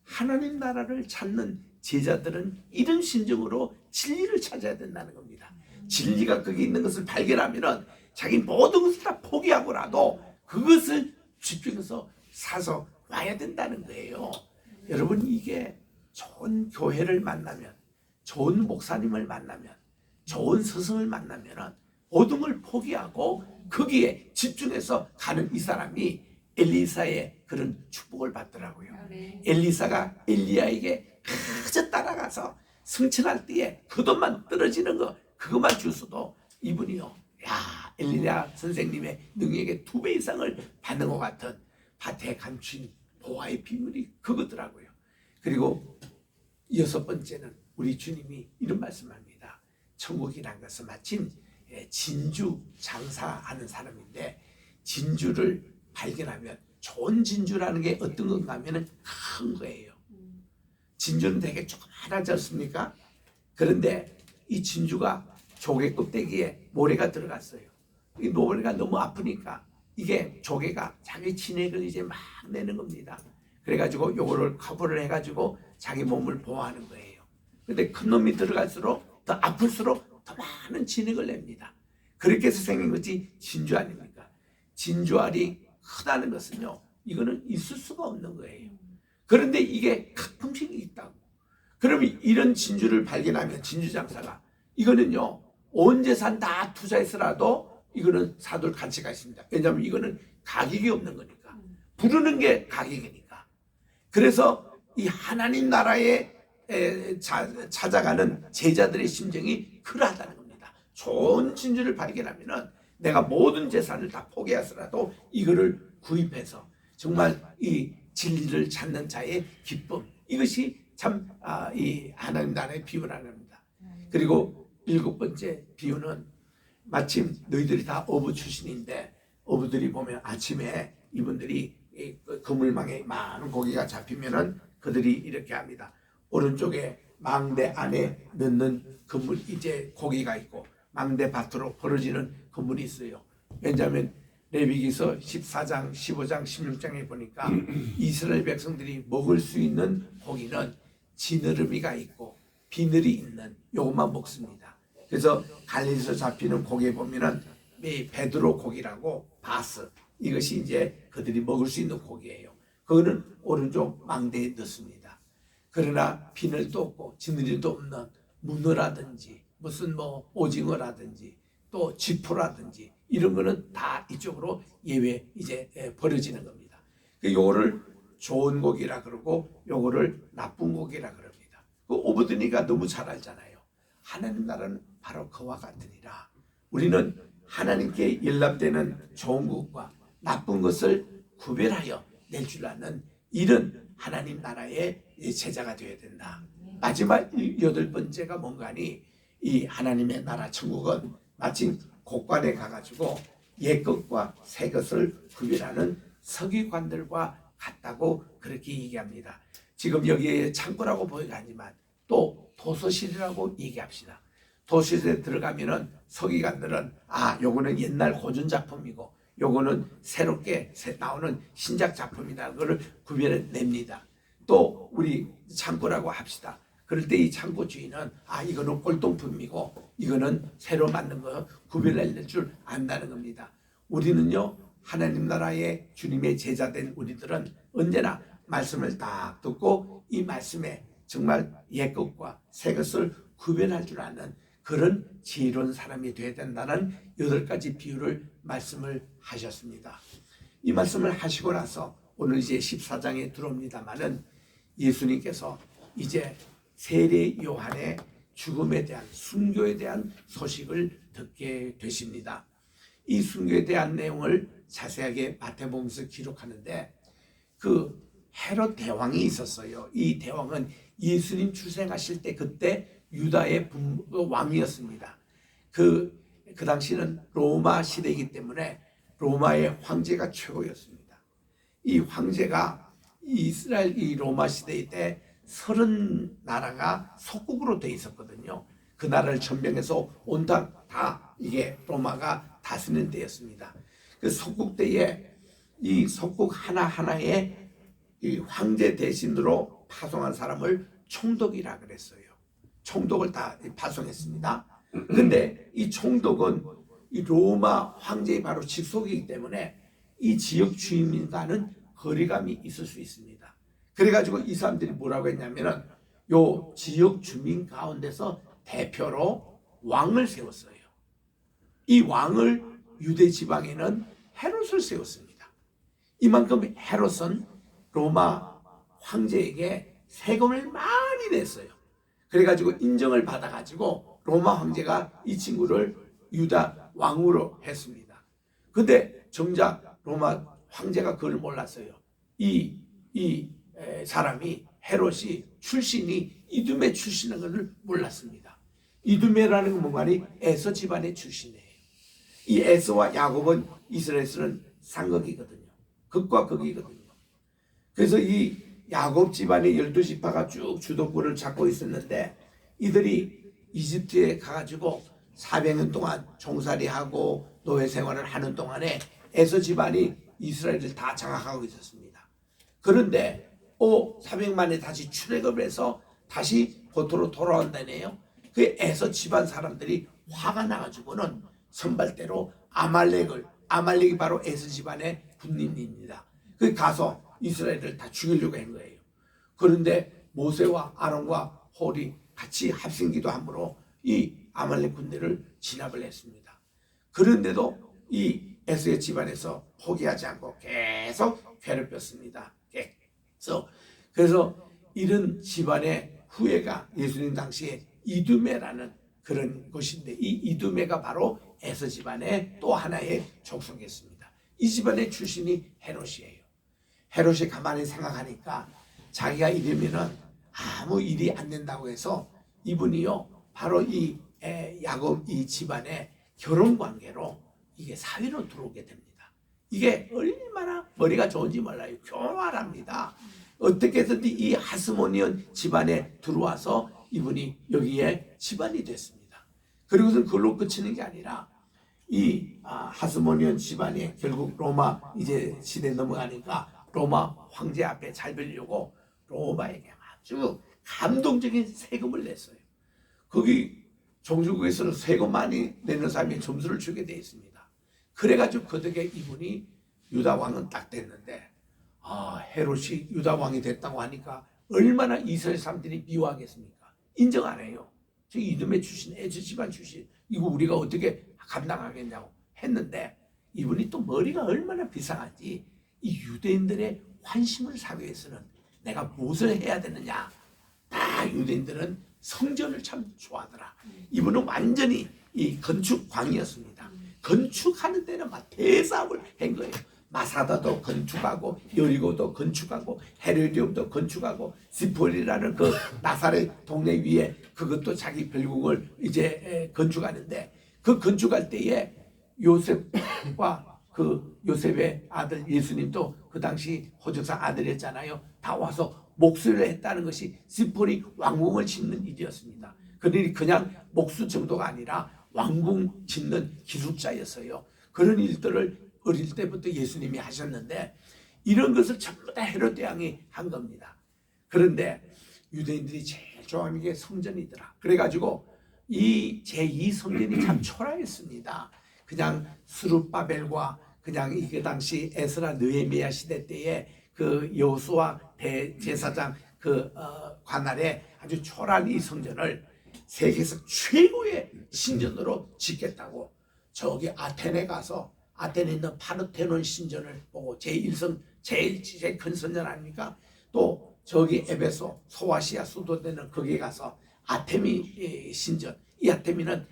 하나님 나라를 찾는 제자들은 이런 심정으로 진리를 찾아야 된다는 겁니다. 진리가 거기 있는 것을 발견하면 자기 모든 것을 다 포기하고라도 그것을 집중해서 사서 와야 된다는 거예요. 여러분, 이게 좋은 교회를 만나면, 좋은 목사님을 만나면, 좋은 스승을 만나면 모든 걸 포기하고 거기에 집중해서 가는 이 사람이 엘리사의 그런 축복을 받더라고요. 엘리사가 엘리야에게 그저 따라가서 승천할 때에 그 돈만 떨어지는 거 그것만 주서도 이분이요, 야, 엘리야 선생님의 능력의 2배 이상을 받는 것 같은 밭에 감춘 보화의 비밀이 그거더라고요. 그리고 6번째는 우리 주님이 이런 말씀합니다. 천국이란 것은 마침 진주 장사하는 사람인데, 진주를 발견하면 좋은 진주라는 게 어떤 건가 하면 큰 거예요. 진주는 되게 조그마하지 않습니까? 그런데 이 진주가 조개 껍데기에 모래가 들어갔어요. 이 모래가 너무 아프니까 이게 조개가 자기 진액을 이제 막 내는 겁니다. 그래가지고 요거를 커버를 해가지고 자기 몸을 보호하는 거예요. 근데 큰 놈이 들어갈수록 더 아플수록 더 많은 진액을 냅니다. 그렇게 해서 생긴 것이 진주 아닙니까? 진주알이 크다는 것은요, 이거는 있을 수가 없는 거예요. 그런데 이게 가끔씩 있다고. 그러면 이런 진주를 발견하면 진주 장사가, 이거는요 온 재산 다 투자해서라도 이거는 사둘 가치가 있습니다. 왜냐하면 이거는 가격이 없는 거니까, 부르는 게 가격이니까. 그래서 이 하나님 나라에 찾아가는 제자들의 심정이 그러하다는 겁니다. 좋은 진주를 발견하면은 내가 모든 재산을 다 포기해서라도 이거를 구입해서 정말 이 진리를 찾는 자의 기쁨, 이것이 참 이 하나님 나라의 비유라는 겁니다. 그리고 7번째 비유는 마침 너희들이 다 어부 출신인데, 어부들이 보면 아침에 이분들이 그물망에 많은 고기가 잡히면은 그들이 이렇게 합니다. 오른쪽에 망대 안에 넣는 그물, 이제 고기가 있고 망대 밭으로 벌어지는 그물이 있어요. 왜냐하면 레위기서 14장, 15장, 16장에 보니까 이스라엘 백성들이 먹을 수 있는 고기는 지느러미가 있고 비늘이 있는 요것만 먹습니다. 그래서 갈릴리에서 잡히는 고기에 보면은 베드로 고기라고 바스, 이것이 이제 그들이 먹을 수 있는 고기예요. 그거는 오른쪽 망대에 넣습니다. 그러나 비늘도 없고 지느러미도 없는 문어라든지 무슨 뭐 오징어라든지 또 쥐포라든지 이런 거는 다 이쪽으로 예외 이제 버려지는 겁니다. 요거를 좋은 고기라 그러고 요거를 나쁜 고기라 그럽니다. 그 오브드니가 너무 잘 알잖아요. 하나님 나라는 바로 그와 같으니라. 우리는 하나님께 연락되는 좋은 것과 나쁜 것을 구별하여 낼 줄 아는 이런 하나님 나라의 제자가 되어야 된다. 마지막 8번째가 뭔가니, 이 하나님의 나라 천국은 마침 곳간에 가가지고 옛 것과 새 것을 구별하는 서기관들과 같다고 그렇게 얘기합니다. 지금 여기에 창고라고 보이지만 또 도서실이라고 얘기합시다. 도서실에 들어가면은 서기관들은 요거는 옛날 고전 작품이고 요거는 새롭게 나오는 신작 작품이다, 그걸 구별해냅니다. 또 우리 창고라고 합시다. 그럴 때 이 창고 주인은 이거는 꼴동품이고 이거는 새로 만든 거 구별해낼 줄 안다는 겁니다. 우리는요, 하나님 나라의 주님의 제자된 우리들은 언제나 말씀을 딱 듣고 이 말씀에 정말 옛 것과 새 것을 구별할 줄 아는 그런 지혜로운 사람이 되어야 된다는 8가지 비유를 말씀을 하셨습니다. 이 말씀을 하시고 나서 오늘 이제 14장에 들어옵니다마는 예수님께서 이제 세례 요한의 죽음에 대한, 순교에 대한 소식을 듣게 되십니다. 이 순교에 대한 내용을 자세하게 마태복음에서 기록하는데, 그 헤롯 대왕이 있었어요. 이 대왕은 예수님 출생하실 때 그때 유다의 왕이었습니다. 그 당시는 로마 시대이기 때문에 로마의 황제가 최고였습니다. 이 황제가 이스라엘 이 로마 시대 때 30나라가 속국으로 돼 있었거든요. 그 나라를 전병해서 온땅 다 이게 로마가 다스리는 때였습니다. 그 속국 때에 이 속국 하나하나에 이 황제 대신으로 파송한 사람을 총독이라 그랬어요. 총독을 다 파송했습니다. 근데 이 총독은 이 로마 황제의 바로 직속이기 때문에 이 지역 주민과는 거리감이 있을 수 있습니다. 그래가지고 이 사람들이 뭐라고 했냐면은 요 지역 주민 가운데서 대표로 왕을 세웠어요. 이 왕을 유대 지방에는 헤롯을 세웠습니다. 이만큼 헤롯은 로마 황제에게 세금을 많이 냈어요. 그래가지고 인정을 받아가지고 로마 황제가 이 친구를 유다 왕으로 했습니다. 근데 정작 로마 황제가 그걸 몰랐어요. 이 사람이 헤롯이 출신이 이두메 출신인 것을 몰랐습니다. 이두메라는 건 뭔가니 에서 집안의 출신이에요. 이 에서와 야곱은 이스라엘에서는 상극이거든요. 극과 극이거든요. 그래서 이 야곱 집안의 12지파가 쭉 주도권을 잡고 있었는데 이들이 이집트에 가가지고 400년 동안 종살이하고 노예 생활을 하는 동안에 에서 집안이 이스라엘을 다 장악하고 있었습니다. 그런데 400만에 다시 출애굽을 해서 다시 고토로 돌아온다네요. 그 에서 집안 사람들이 화가 나가지고는 선발대로 아말렉이 바로 에서 집안의 군인입니다. 그 가서 이스라엘을 다 죽이려고 한 거예요. 그런데 모세와 아론과 홀이 같이 합심기도 함으로 이 아말렉 군대를 진압을 했습니다. 그런데도 이 에서의 집안에서 포기하지 않고 계속 괴롭혔습니다. 그래서 이런 집안의 후예가 예수님 당시에 이두메라는 그런 것인데 이 이두메가 바로 에서 집안의 또 하나의 족속이었습니다. 이 집안의 출신이 헤롯이에요. 헤롯이 가만히 생각하니까 자기가 이러면은 아무 일이 안 된다고 해서 이분이요 바로 이 야곱 이 집안의 결혼 관계로 이게 사위로 들어오게 됩니다. 이게 얼마나 머리가 좋은지 몰라요. 교활합니다. 어떻게 해서든지 이 하스모니온 집안에 들어와서 이분이 여기에 집안이 됐습니다. 그리고선 그걸로 그치는 게 아니라 이 하스모니온 집안이 결국 로마 이제 시대 넘어가니까 로마 황제 앞에 잘 빌려고 로마에게 아주 감동적인 세금을 냈어요. 거기 종주국에서는 세금 많이 내는 사람이 점수를 주게 돼 있습니다. 그래가지고 그 덕에 이분이 유다 왕은 딱 됐는데 헤롯이 유다 왕이 됐다고 하니까 얼마나 이스라엘 사람들이 미워하겠습니까? 인정 안 해요. 저 이두메 출신, 에서 집안 출신 이거 우리가 어떻게 감당하겠냐고 했는데 이분이 또 머리가 얼마나 비상한지 이 유대인들의 환심을 사기 위해서는 내가 무엇을 해야 되느냐. 다 유대인들은 성전을 참 좋아하더라. 이분은 완전히 이 건축광이었습니다. 건축하는 데는 막 대사업을 한 거예요. 마사다도 건축하고 여리고도 건축하고 헤르디움도 건축하고 시폴이라는 그 나사렛 동네 위에 그것도 자기 별궁을 이제 건축하는데 그 건축할 때에 요셉과 그 요셉의 아들 예수님도 그 당시 호적사 아들이었잖아요. 다 와서 목수를 했다는 것이 시폴이 왕궁을 짓는 일이었습니다. 그들이 그냥 목수 정도가 아니라 왕궁 짓는 기술자였어요. 그런 일들을 어릴 때부터 예수님이 하셨는데 이런 것을 전부 다 헤롯 왕이 한 겁니다. 그런데 유대인들이 제일 좋아하는 게 성전이더라. 그래가지고 이 제2성전이 참 초라했습니다. 그냥 스룹바벨과 그냥 이 당시 에스라 느헤미야 시대 때에 그 여호수아 대제사장 그 관할에 아주 초라한 이 성전을 세계에서 최고의 신전으로 짓겠다고 저기 아테네 가서 아테네에 있는 파르테논 신전을 보고 제1성 제일 큰 선전 아닙니까? 또 저기 에베소 소아시아 수도되는 거기에 가서 아테미 신전 이 아테미는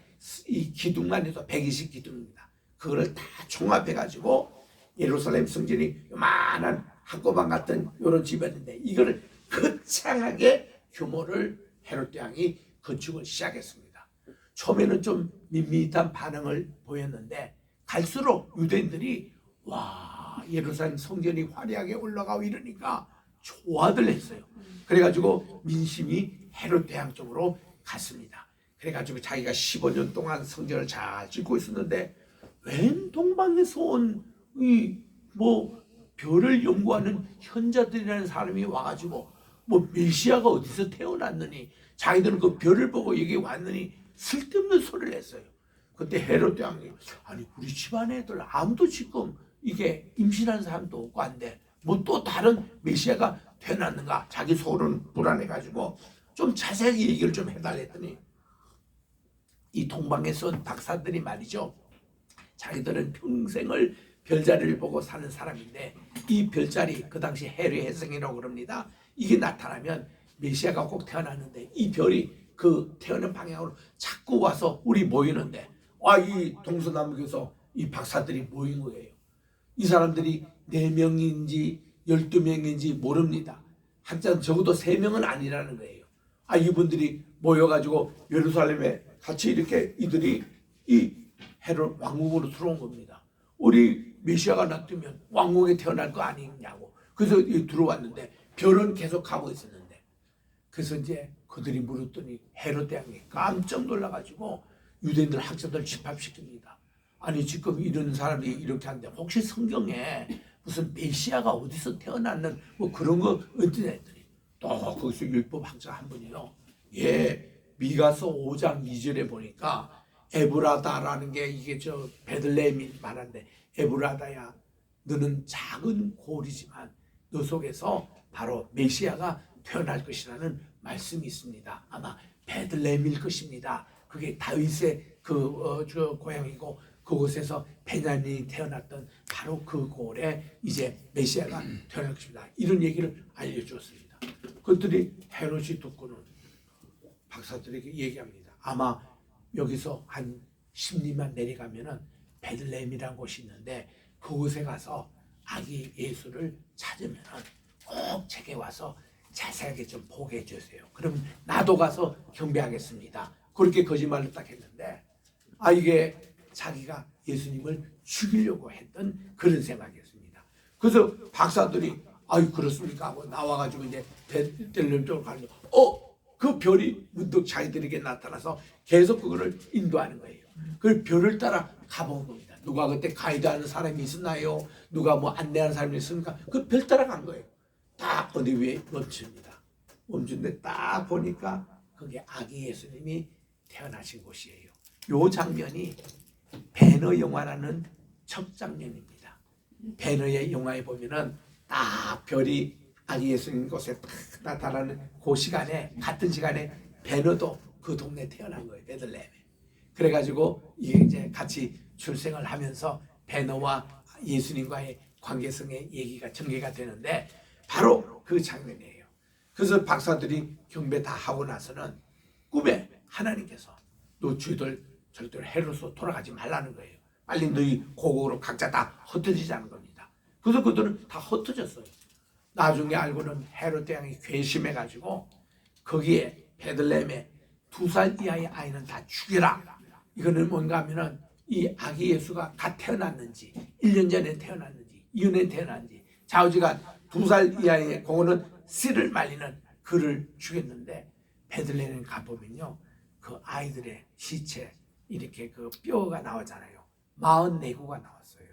이 기둥만 해도 120 기둥입니다. 그거를 다 종합해 가지고 예루살렘 성전이 요만한 학고방 같은 이런 집이었는데 이거를 거창하게 규모를 헤롯 왕이 건축을 시작했습니다. 처음에는 좀 밋밋한 반응을 보였는데 갈수록 유대인들이 와 예루살렘 성전이 화려하게 올라가고 이러니까 좋아들 했어요. 그래가지고 민심이 헤롯 대왕 쪽으로 갔습니다. 그래가지고 자기가 15년 동안 성전을 잘 짓고 있었는데 웬 동방에서 온 이 뭐 별을 연구하는 현자들이라는 사람이 와가지고 뭐 메시아가 어디서 태어났느니 자기들은 그 별을 보고 여기 왔느니 쓸데없는 소리를 했어요. 그때 헤롯 대왕이 아니 우리 집안 애들 아무도 지금 이게 임신한 사람도 없고 한데 뭐 또 다른 메시아가 태어났는가 자기 속으로는 불안해가지고 좀 자세하게 얘기를 좀 해달랬더니 이 동방에서 온 박사들이 말이죠. 자기들은 평생을 별자리를 보고 사는 사람인데 이 별자리 그 당시 해류 혜성이라고 그럽니다. 이게 나타나면 메시아가 꼭 태어났는데 이 별이 그 태어난 방향으로 자꾸 와서 우리 모이는데 이 동서남북에서 이 박사들이 모인 거예요. 이 사람들이 4명인지 12명인지 모릅니다. 한자 적어도 3명은 아니라는 거예요. 이분들이 모여가지고 예루살렘에 같이 이렇게 이들이 이 헤롯 왕국으로 들어온 겁니다. 우리 메시아가 나타나면 왕국에 태어날 거 아니냐고. 그래서 들어왔는데 별은 계속 가고 있었는데 그래서 이제 그들이 물었더니 헤롯 대왕이 깜짝 놀라가지고 유대인들 학자들 집합시킵니다. 아니 지금 이런 사람이 이렇게 하는데 혹시 성경에 무슨 메시아가 어디서 태어났는 뭐 그런 거 어디냐 했더니 또 거기서 율법 학자 한 분이요. 미가서 5장 2절에 보니까 에브라다라는 게 이게 저 베들레헴이 말한데 에브라다야 너는 작은 고을이지만 너 속에서 바로 메시아가 태어날 것이라는 말씀이 있습니다. 아마 베들레헴일 것입니다. 그게 다윗의 저 고향이고 그곳에서 베냐민이 태어났던 바로 그 고을에 이제 메시아가 태어날 것입니다. 이런 얘기를 알려주었습니다. 그들이 헤롯이 듣고는 박사들에게 얘기합니다. 아마 여기서 한 10리만 내려가면은 베들레헴이라는 곳이 있는데 그곳에 가서 아기 예수를 찾으면은 꼭 제게 와서 자세하게 좀 보게 해주세요. 그럼 나도 가서 경배하겠습니다. 그렇게 거짓말을 딱 했는데 이게 자기가 예수님을 죽이려고 했던 그런 생각이었습니다. 그래서 박사들이 그렇습니까 하고 나와가지고 이제 베들레헴 쪽으로 가는데 그 별이 문득 자기들에게 나타나서 계속 그거를 인도하는 거예요. 그 별을 따라 가본 겁니다. 누가 그때 가이드하는 사람이 있었나요? 누가 뭐 안내하는 사람이 있습니까? 그 별 따라 간 거예요. 딱 어디 위에 멈춥니다. 멈춘데 딱 보니까 그게 아기 예수님이 태어나신 곳이에요. 요 장면이 배너 영화라는 첫 장면입니다. 배너의 영화에 보면은 딱 별이 아기 예수님 곳에 딱 나타나는 그 시간에 같은 시간에 배너도 그 동네에 태어난 거예요. 베들레헴에. 그래가지고 이게 이제 같이 출생을 하면서 배너와 예수님과의 관계성의 얘기가 전개가 되는데 바로 그 장면이에요. 그래서 박사들이 경배 다 하고 나서는 꿈에 하나님께서 너 주들 절대로 헤롯으로 돌아가지 말라는 거예요. 빨리 너희 고국으로 각자 다 흩어지자는 겁니다. 그래서 그들은 다 흩어졌어요. 나중에 알고는 헤롯 대왕이 괘씸해가지고 거기에 베들레헴에 2살 이하의 아이는 다 죽여라. 이거는 뭔가 하면은 이 아기 예수가 갓 태어났는지 1년 전에 태어났는지 2년 전에 태어났는지 좌우지간 2살 이하의 공원은 씨를 말리는 그를 죽였는데 베들레헴에 가보면요 그 아이들의 시체 이렇게 그 뼈가 나오잖아요. 44구가 나왔어요.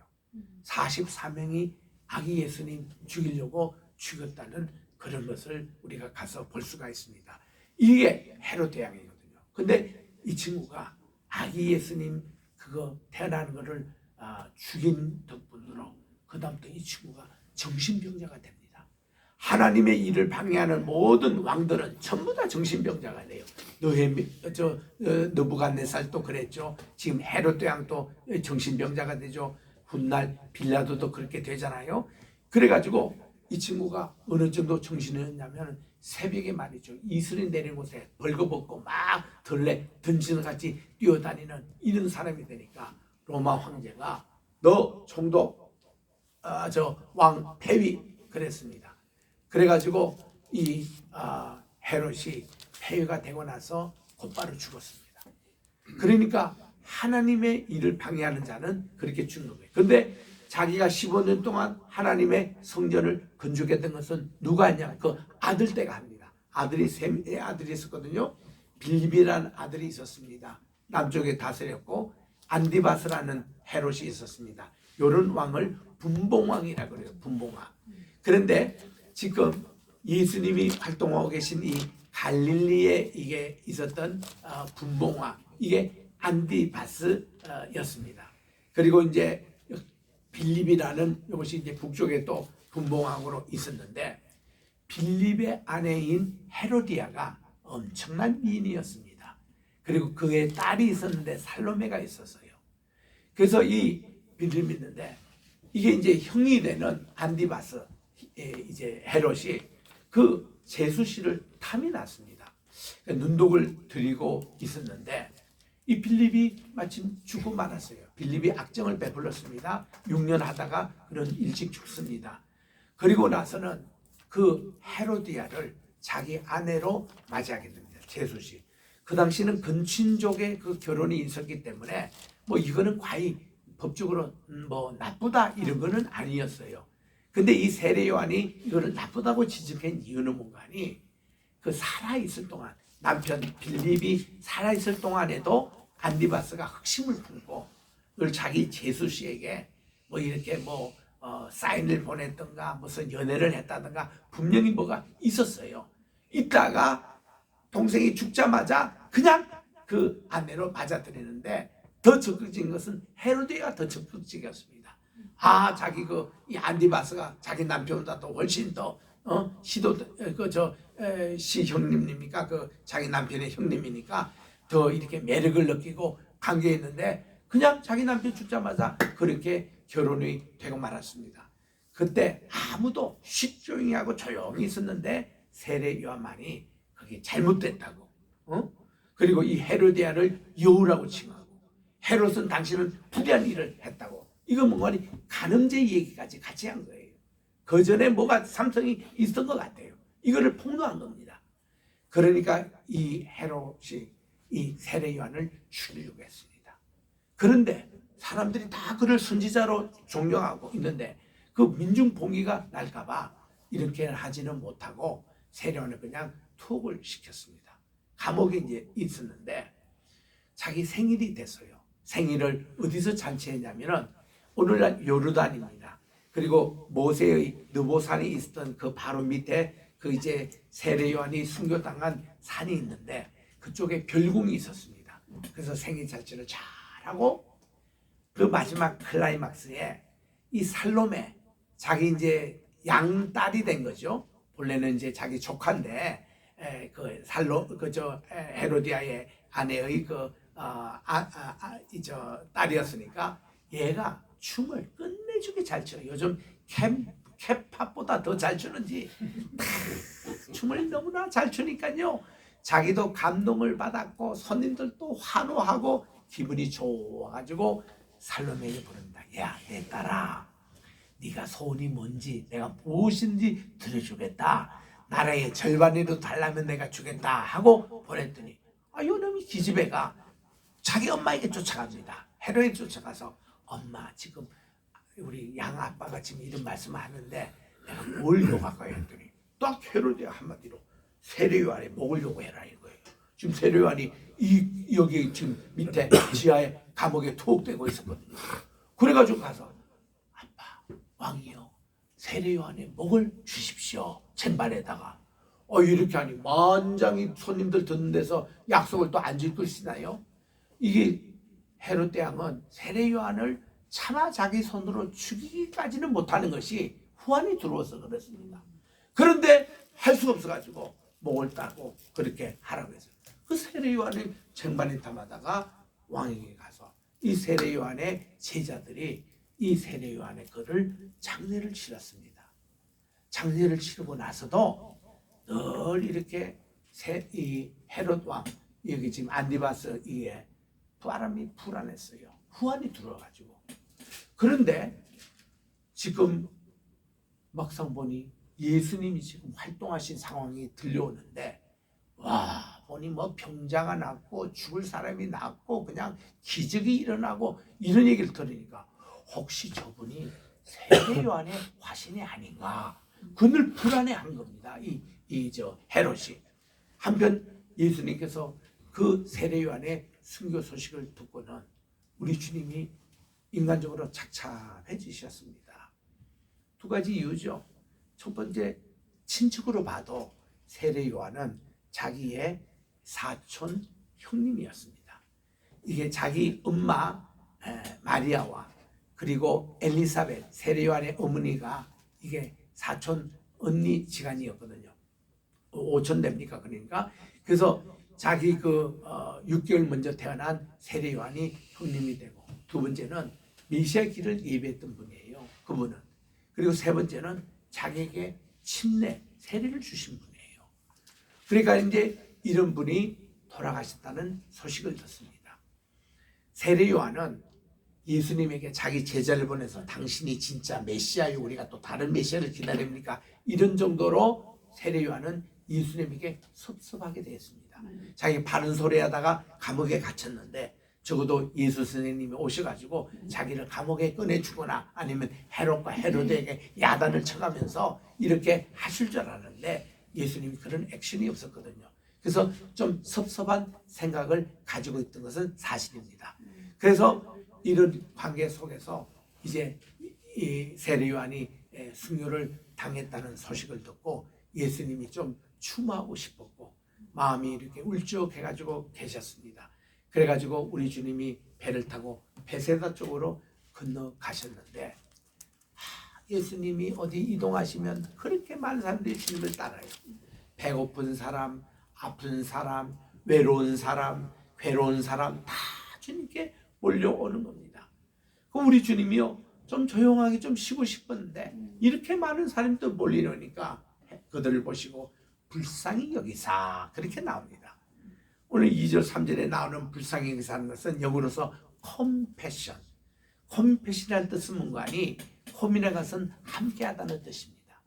44명이 아기 예수님 죽이려고 죽였다는 그런 것을 우리가 가서 볼 수가 있습니다. 이게 헤롯 대왕이거든요. 근데 이 친구가 아기 예수님 그거 태어나는 거를 죽인 덕분으로 그 다음부터 이 친구가 정신병자가 됩니다. 하나님의 일을 방해하는 모든 왕들은 전부 다 정신병자가 돼요. 느부갓네살도 그랬죠. 지금 헤롯 대왕도 정신병자가 되죠. 훗날 빌라도도 그렇게 되잖아요. 그래가지고 이 친구가 어느 정도 정신이었냐면 새벽에 말이죠. 이슬이 내리는 곳에 벌거벗고 막 들레 던지는 같이 뛰어다니는 이런 사람이 되니까 로마 황제가 너 총독 왕 폐위 그랬습니다. 그래가지고 이 헤롯이 폐위가 되고 나서 곧바로 죽었습니다. 그러니까 하나님의 일을 방해하는 자는 그렇게 죽는 거예요. 그런데 자기가 15년 동안 하나님의 성전을 건축했던 것은 누가 했냐? 그 아들 때가 합니다. 아들이 세 아들이 있었거든요. 빌립이라는 아들이 있었습니다. 남쪽에 다스렸고 안디바스라는 헤롯이 있었습니다. 요런 왕을 분봉왕이라고 그래요. 분봉왕. 그런데 지금 예수님이 활동하고 계신 이 갈릴리에 이게 있었던 분봉왕, 이게 안디바스였습니다. 그리고 이제 빌립이라는 이것이 이제 북쪽에 또 분봉왕으로 있었는데, 빌립의 아내인 헤로디아가 엄청난 미인이었습니다. 그리고 그의 딸이 있었는데 살로메가 있었어요. 그래서 이 빌립이 있는데, 이게 이제 형이 되는 안디바스 이제 헤롯이 그 제수씨를 탐이 났습니다. 눈독을 들이고 있었는데 이 빌립이 마침 죽고 말았어요. 빌립이 악정을 베풀었습니다. 6년 하다가 그는 일찍 죽습니다. 그리고 나서는 그 헤로디아를 자기 아내로 맞이하게 됩니다. 제수씨. 그 당시는 근친족의 그 결혼이 있었기 때문에 뭐 이거는 과히 법적으로 뭐 나쁘다 이런 거는 아니었어요. 근데 이 세례 요한이 이거를 나쁘다고 지적한 이유는 뭔가니, 그 살아있을 동안, 남편 빌립이 살아있을 동안에도 안디바스가 흑심을 품고 그걸 자기 제수씨에게 뭐 이렇게 뭐 사인을 보냈던가 무슨 연애를 했다던가 분명히 뭐가 있었어요. 있다가 동생이 죽자마자 그냥 그 아내로 맞아들이는데, 더 적극적인 것은 헤로데가 더 적극적이었습니다. 자기 이 안디바스가 자기 남편보다 더 훨씬 더 시 형님입니까? 자기 남편의 형님이니까 더 이렇게 매력을 느끼고 관계했는데, 그냥 자기 남편 죽자마자 그렇게 결혼이 되고 말았습니다. 그때 아무도 조용히 하고 조용히 있었는데 세례 요한만이 그게 잘못됐다고, 그리고 이 헤로디아를 여우라고 칭하고, 헤롯은 당신은 불의한 일을 했다고. 이거 뭐니 간음죄 얘기까지 같이 한 거예요. 그 전에 뭐가 삼성이 있었던 것 같아요. 이거를 폭로한 겁니다. 그러니까 이 헤롯이 이 세례 요한을 죽이려고 했습니다. 그런데 사람들이 다 그를 선지자로 존경하고 있는데 그 민중 봉기가 날까봐 이렇게 하지는 못하고 세례 요한을 그냥 투옥을 시켰습니다. 감옥에 이제 있었는데 자기 생일이 됐어요. 생일을 어디서 잔치했냐면은 오늘날 요르단입니다. 그리고 모세의 느보산이 있었던 그 바로 밑에 그 이제 세례 요한이 순교당한 산이 있는데 그쪽에 별궁이 있었습니다. 그래서 생일 잔치를 잘하고 그 마지막 클라이막스에 이 살로메, 자기 이제 양딸이 된 거죠. 본래는 이제 자기 조카인데 헤로디아의 아내의 딸이었으니까 얘가 춤을 끝내주게 잘 춰요. 요즘 캡팝보다 더 잘 추는지 춤을 너무나 잘 추니까요. 자기도 감동을 받았고 손님들도 환호하고 기분이 좋아가지고 살로메에게 부른다. 야, 내 딸아, 네가 소원이 뭔지 내가 무엇인지 들려주겠다. 나라의 절반이라도 달라면 내가 주겠다 하고 보냈더니 요놈이 기집애가 자기 엄마에게 쫓아갑니다. 헤롯에 쫓아가서 엄마, 지금 우리 양 아빠가 지금 이런 말씀을 하는데 내가 뭘 요구할까요? 했더니 딱 헤롯이 한마디로 세례 요한의 목을 요구해라 이거예요. 지금 세례 요한이 여기 지금 밑에 지하에 감옥에 투옥되고 있었거든요. 그래가지고 가서 아빠, 왕이요, 세례 요한의 목을 주십시오. 쟁반에다가. 이렇게 하니 만장이 손님들 듣는 데서 약속을 또 안 지킬 시나요? 이게 헤롯 대왕은 세례 요한을 차마 자기 손으로 죽이기까지는 못하는 것이 후환이 들어와서 그렇습니다. 그런데 할 수가 없어가지고 목을 따고 그렇게 하라고 했어요. 그 세례 요한이 쟁반에 담아다가 왕에게 가서 이 세례 요한의 제자들이 이 세례 요한의 거를 장례를 치렀습니다. 장례를 치르고 나서도 늘 이렇게 이 헤롯 왕, 여기 지금 안디바스 이에 바람이 불안했어요. 후환이 들어가지고. 그런데 지금 막상 보니 예수님이 지금 활동하신 상황이 들려오는데, 와, 보니 뭐 병자가 낫고 죽을 사람이 낫고 그냥 기적이 일어나고 이런 얘기를 들으니까 혹시 저분이 세례 요한의 화신이 아닌가 그늘 불안해한 겁니다. 저 헤롯이. 한편 예수님께서 그 세례 요한의 순교 소식을 듣고는 우리 주님이 인간적으로 착잡해지셨습니다. 두 가지 이유죠. 첫 번째, 친척으로 봐도 세례 요한은 자기의 사촌 형님이었습니다. 이게 자기 엄마 마리아와 그리고 엘리사벳 세례 요한의 어머니가 이게 사촌 언니 지간이었거든요. 오촌 됩니까? 그러니까 그래서 자기 6개월 먼저 태어난 세례 요한이 형님이 되고, 두 번째는 메시아 길을 예배했던 분이에요. 그분은. 그리고 세 번째는 자기에게 침례 세례를 주신 분이에요. 그러니까 이제 이런 분이 돌아가셨다는 소식을 듣습니다. 세례 요한은 예수님에게 자기 제자를 보내서 당신이 진짜 메시아요, 우리가 또 다른 메시아를 기다립니까? 이런 정도로 세례 요한은 예수님에게 섭섭하게 되었습니다. 자기 바른 소리 하다가 감옥에 갇혔는데 적어도 예수 선생님이 오셔가지고 자기를 감옥에 꺼내주거나 아니면 헤롯과 헤로데에게 야단을 쳐가면서 이렇게 하실 줄 알았는데 예수님이 그런 액션이 없었거든요. 그래서 좀 섭섭한 생각을 가지고 있던 것은 사실입니다. 그래서 이런 관계 속에서 이제 이 세례 요한이 순교를 당했다는 소식을 듣고 예수님이 좀 추모하고 싶었고 마음이 이렇게 울적해가지고 계셨습니다. 그래가지고 우리 주님이 배를 타고 베세다 쪽으로 건너가셨는데, 예수님이 어디 이동하시면 그렇게 많은 사람들이 주님을 따라요. 배고픈 사람, 아픈 사람, 외로운 사람, 괴로운 사람 다 주님께 몰려오는 겁니다. 그럼 우리 주님이요, 좀 조용하게 좀 쉬고 싶었는데 이렇게 많은 사람들 몰리려니까 그들을 보시고 불쌍히 여기사, 그렇게 나옵니다. 오늘 2절 3절에 나오는 불쌍히 여기사는 것은 영어로서 compassion, compassion이라는 뜻은 뭔가 하니 콤이라는 것은 함께하다는 뜻입니다.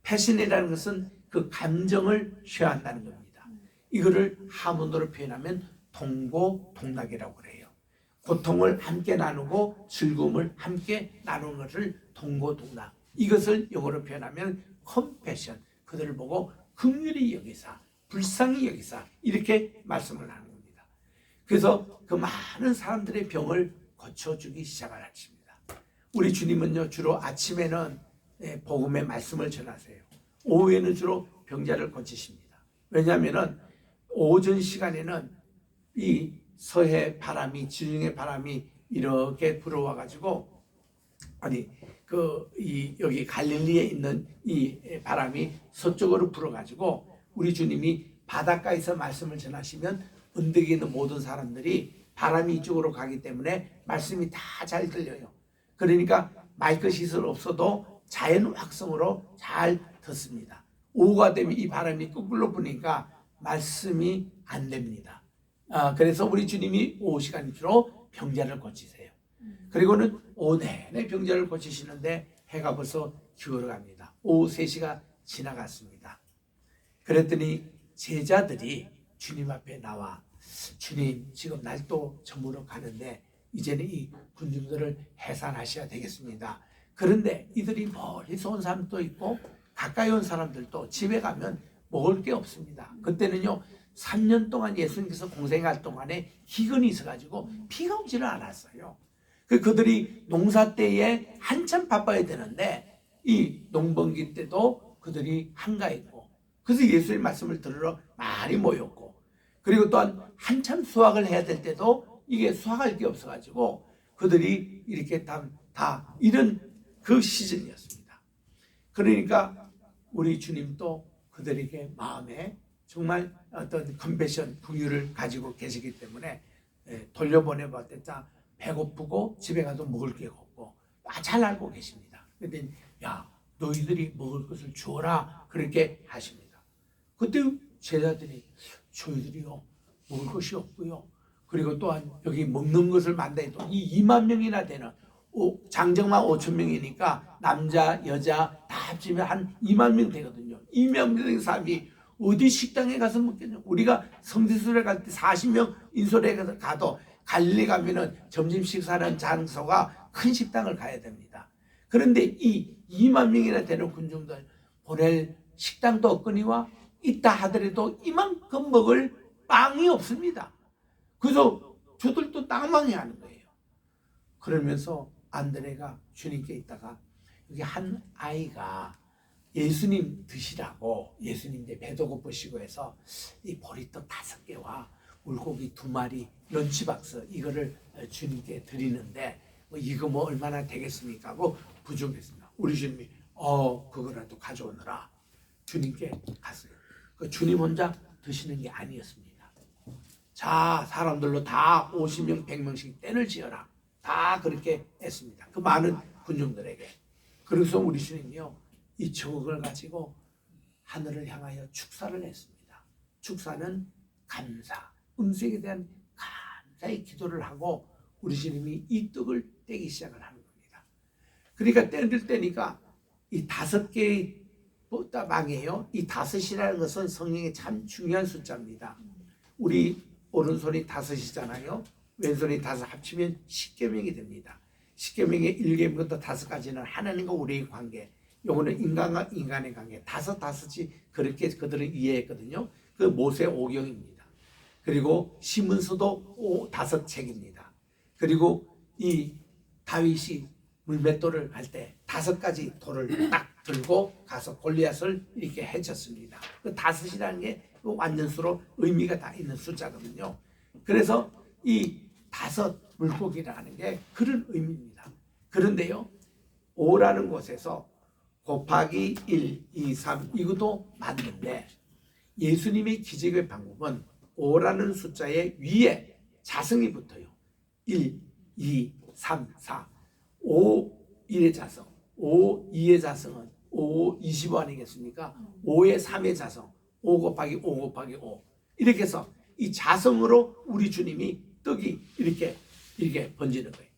패션이라는 것은 그 감정을 쉐어한다는 겁니다. 이거를 하문어로 표현하면 동고동락이라고 그래요. 고통을 함께 나누고 즐거움을 함께 나누는 것을 동고동락, 이것을 영어로 표현하면 compassion, 그들을 보고 긍휼히 여기사, 불쌍히 여기사, 이렇게 말씀을 하는 겁니다. 그래서 그 많은 사람들의 병을 고쳐주기 시작을 하십니다. 우리 주님은요, 주로 아침에는 복음의 말씀을 전하세요. 오후에는 주로 병자를 고치십니다. 왜냐하면 오전 시간에는 이 서해 바람이, 지중해 바람이 이렇게 불어와 가지고 여기 갈릴리에 있는 이 바람이 서쪽으로 불어 가지고 우리 주님이 바닷가에서 말씀을 전하시면 언덕에 있는 모든 사람들이 바람이 이쪽으로 가기 때문에 말씀이 다 잘 들려요. 그러니까 마이크 시설 없어도 자연 확성으로 잘 듣습니다. 오후가 되면 이 바람이 거꾸로 부니까 말씀이 안 됩니다. 그래서 우리 주님이 오후 시간 주로 병자를 고치세요. 그리고는 오후 내내 병자를 고치시는데 해가 벌써 기울어갑니다. 오후 3시가 지나갔습니다. 그랬더니 제자들이 주님 앞에 나와, 주님 지금 날도 저물어 가는데 이제는 이 군중들을 해산하셔야 되겠습니다. 그런데 이들이 멀리서 온 사람도 있고 가까이 온 사람들도 집에 가면 먹을 게 없습니다. 그때는요 3년 동안 예수님께서 공생할 동안에 기근이 있어가지고 비가 오지를 않았어요. 그들이 농사 때에 한참 바빠야 되는데 이 농번기 때도 그들이 한가했고, 그래서 예수의 말씀을 들으러 많이 모였고, 그리고 또한 한참 수확을 해야 될 때도 이게 수확할 게 없어가지고 그들이 이렇게 다 이런 그 시즌이었습니다. 그러니까 우리 주님도 그들에게 마음에 정말 어떤 컴패션, 긍휼을 가지고 계시기 때문에 돌려보내봤을 때 배고프고 집에 가도 먹을 게 없고 잘 알고 계십니다. 그런데 야, 너희들이 먹을 것을 주어라, 그렇게 하십니다. 그때 제자들이 저희들이요 먹을 것이 없고요, 그리고 또한 여기 먹는 것을 만다 해도 이 2만 명이나 되는 장정만 5천 명이니까 남자 여자 다 합치면 한 2만 명 되거든요. 2만 명 된 사람이 어디 식당에 가서 먹겠냐. 우리가 성지순례 갈 때 40명 인솔에 가도 갈릴리 가면은 점심 식사하는 장소가 큰 식당을 가야 됩니다. 그런데 이 2만 명이나 되는 군중들 보낼 식당도 없거니와 있다 하더라도 이만큼 먹을 빵이 없습니다. 그래서 저들도 낭망해하는 거예요. 그러면서 안드레가 주님께 있다가 여기 한 아이가 예수님 드시라고 예수님 이제 배도 고프시고 해서 이 보리떡 5개와 물고기 2마리 런치박스 이거를 주님께 드리는데 이거 뭐 얼마나 되겠습니까 하고 부족했습니다. 우리 주님이 그거라도 가져오느라 주님께 갔어요. 그 주님 혼자 드시는 게 아니었습니다. 자, 사람들로 다 50명 100명씩 떼를 지어라. 다 그렇게 했습니다. 그 많은 군중들에게. 그래서 우리 주님이요 이 저걸 가지고 하늘을 향하여 축사를 했습니다. 축사는 감사, 음색에 대한 감사의 기도를 하고 우리 주님이 이 떡을 떼기 시작을 하는 겁니다. 그러니까 떼를 때니까 이 5개의 망이에요. 이 5이라는 것은 성령의 참 중요한 숫자입니다. 우리 오른손이 5이잖아요. 왼손이 5 합치면 10계명이 됩니다. 10계명의 1계명부터 5까지는 하나님과 우리의 관계, 요거는 인간과 인간의 관계, 5이 그렇게 그들은 이해했거든요. 그 모세 오경입니다. 그리고 시문서도 5책입니다. 그리고 이 다윗이 물맷돌을 할 때 5가지 돌을 딱 들고 가서 골리앗을 이렇게 해쳤습니다. 그 5이라는 게 완전수로 의미가 다 있는 숫자거든요. 그래서 이 5 물고기라는 게 그런 의미입니다. 그런데요, 5라는 곳에서 곱하기 1, 2, 3 이것도 맞는데 예수님의 기적의 방법은 5라는 숫자의 위에 자성이 붙어요. 1, 2, 3, 4 5, 1의 자성 5, 2의 자성은 5, 25 아니겠습니까? 5의 3의 자성 5 곱하기 5 곱하기 5 이렇게 해서 이 자성으로 우리 주님이 떡이 이렇게 번지는 거예요.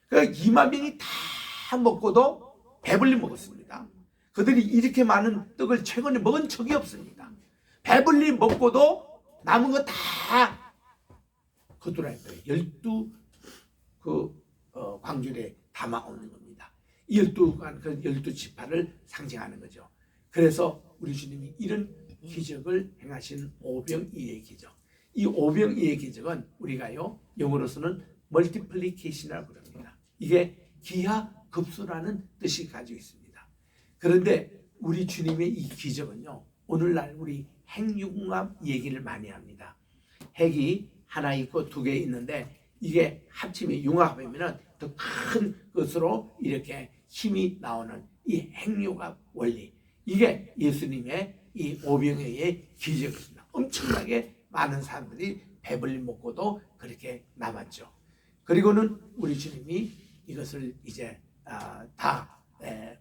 그러니까 2만 명이 다 먹고도 배불리 먹었습니다. 그들이 이렇게 많은 떡을 최근에 먹은 적이 없습니다. 배불리 먹고도 남은 거 다 거두라 했어요. 12 광주리에 담아오는 겁니다. 12지파를 상징하는 거죠. 그래서 우리 주님이 이런 기적을 행하신 오병이의 기적. 이 오병이의 기적은 우리가요 영어로서는 멀티플리케이션이라고 부릅니다. 이게 기하급수라는 뜻이 가지고 있습니다. 그런데 우리 주님의 이 기적은요 오늘날 우리 핵융합 얘기를 많이 합니다. 핵이 하나 있고 2개 있는데 이게 합치면 융합하면 더 큰 것으로 이렇게 힘이 나오는 이 핵융합 원리, 이게 예수님의 이 오병이의 기적입니다. 엄청나게 많은 사람들이 배불리 먹고도 그렇게 남았죠. 그리고는 우리 주님이 이것을 이제 다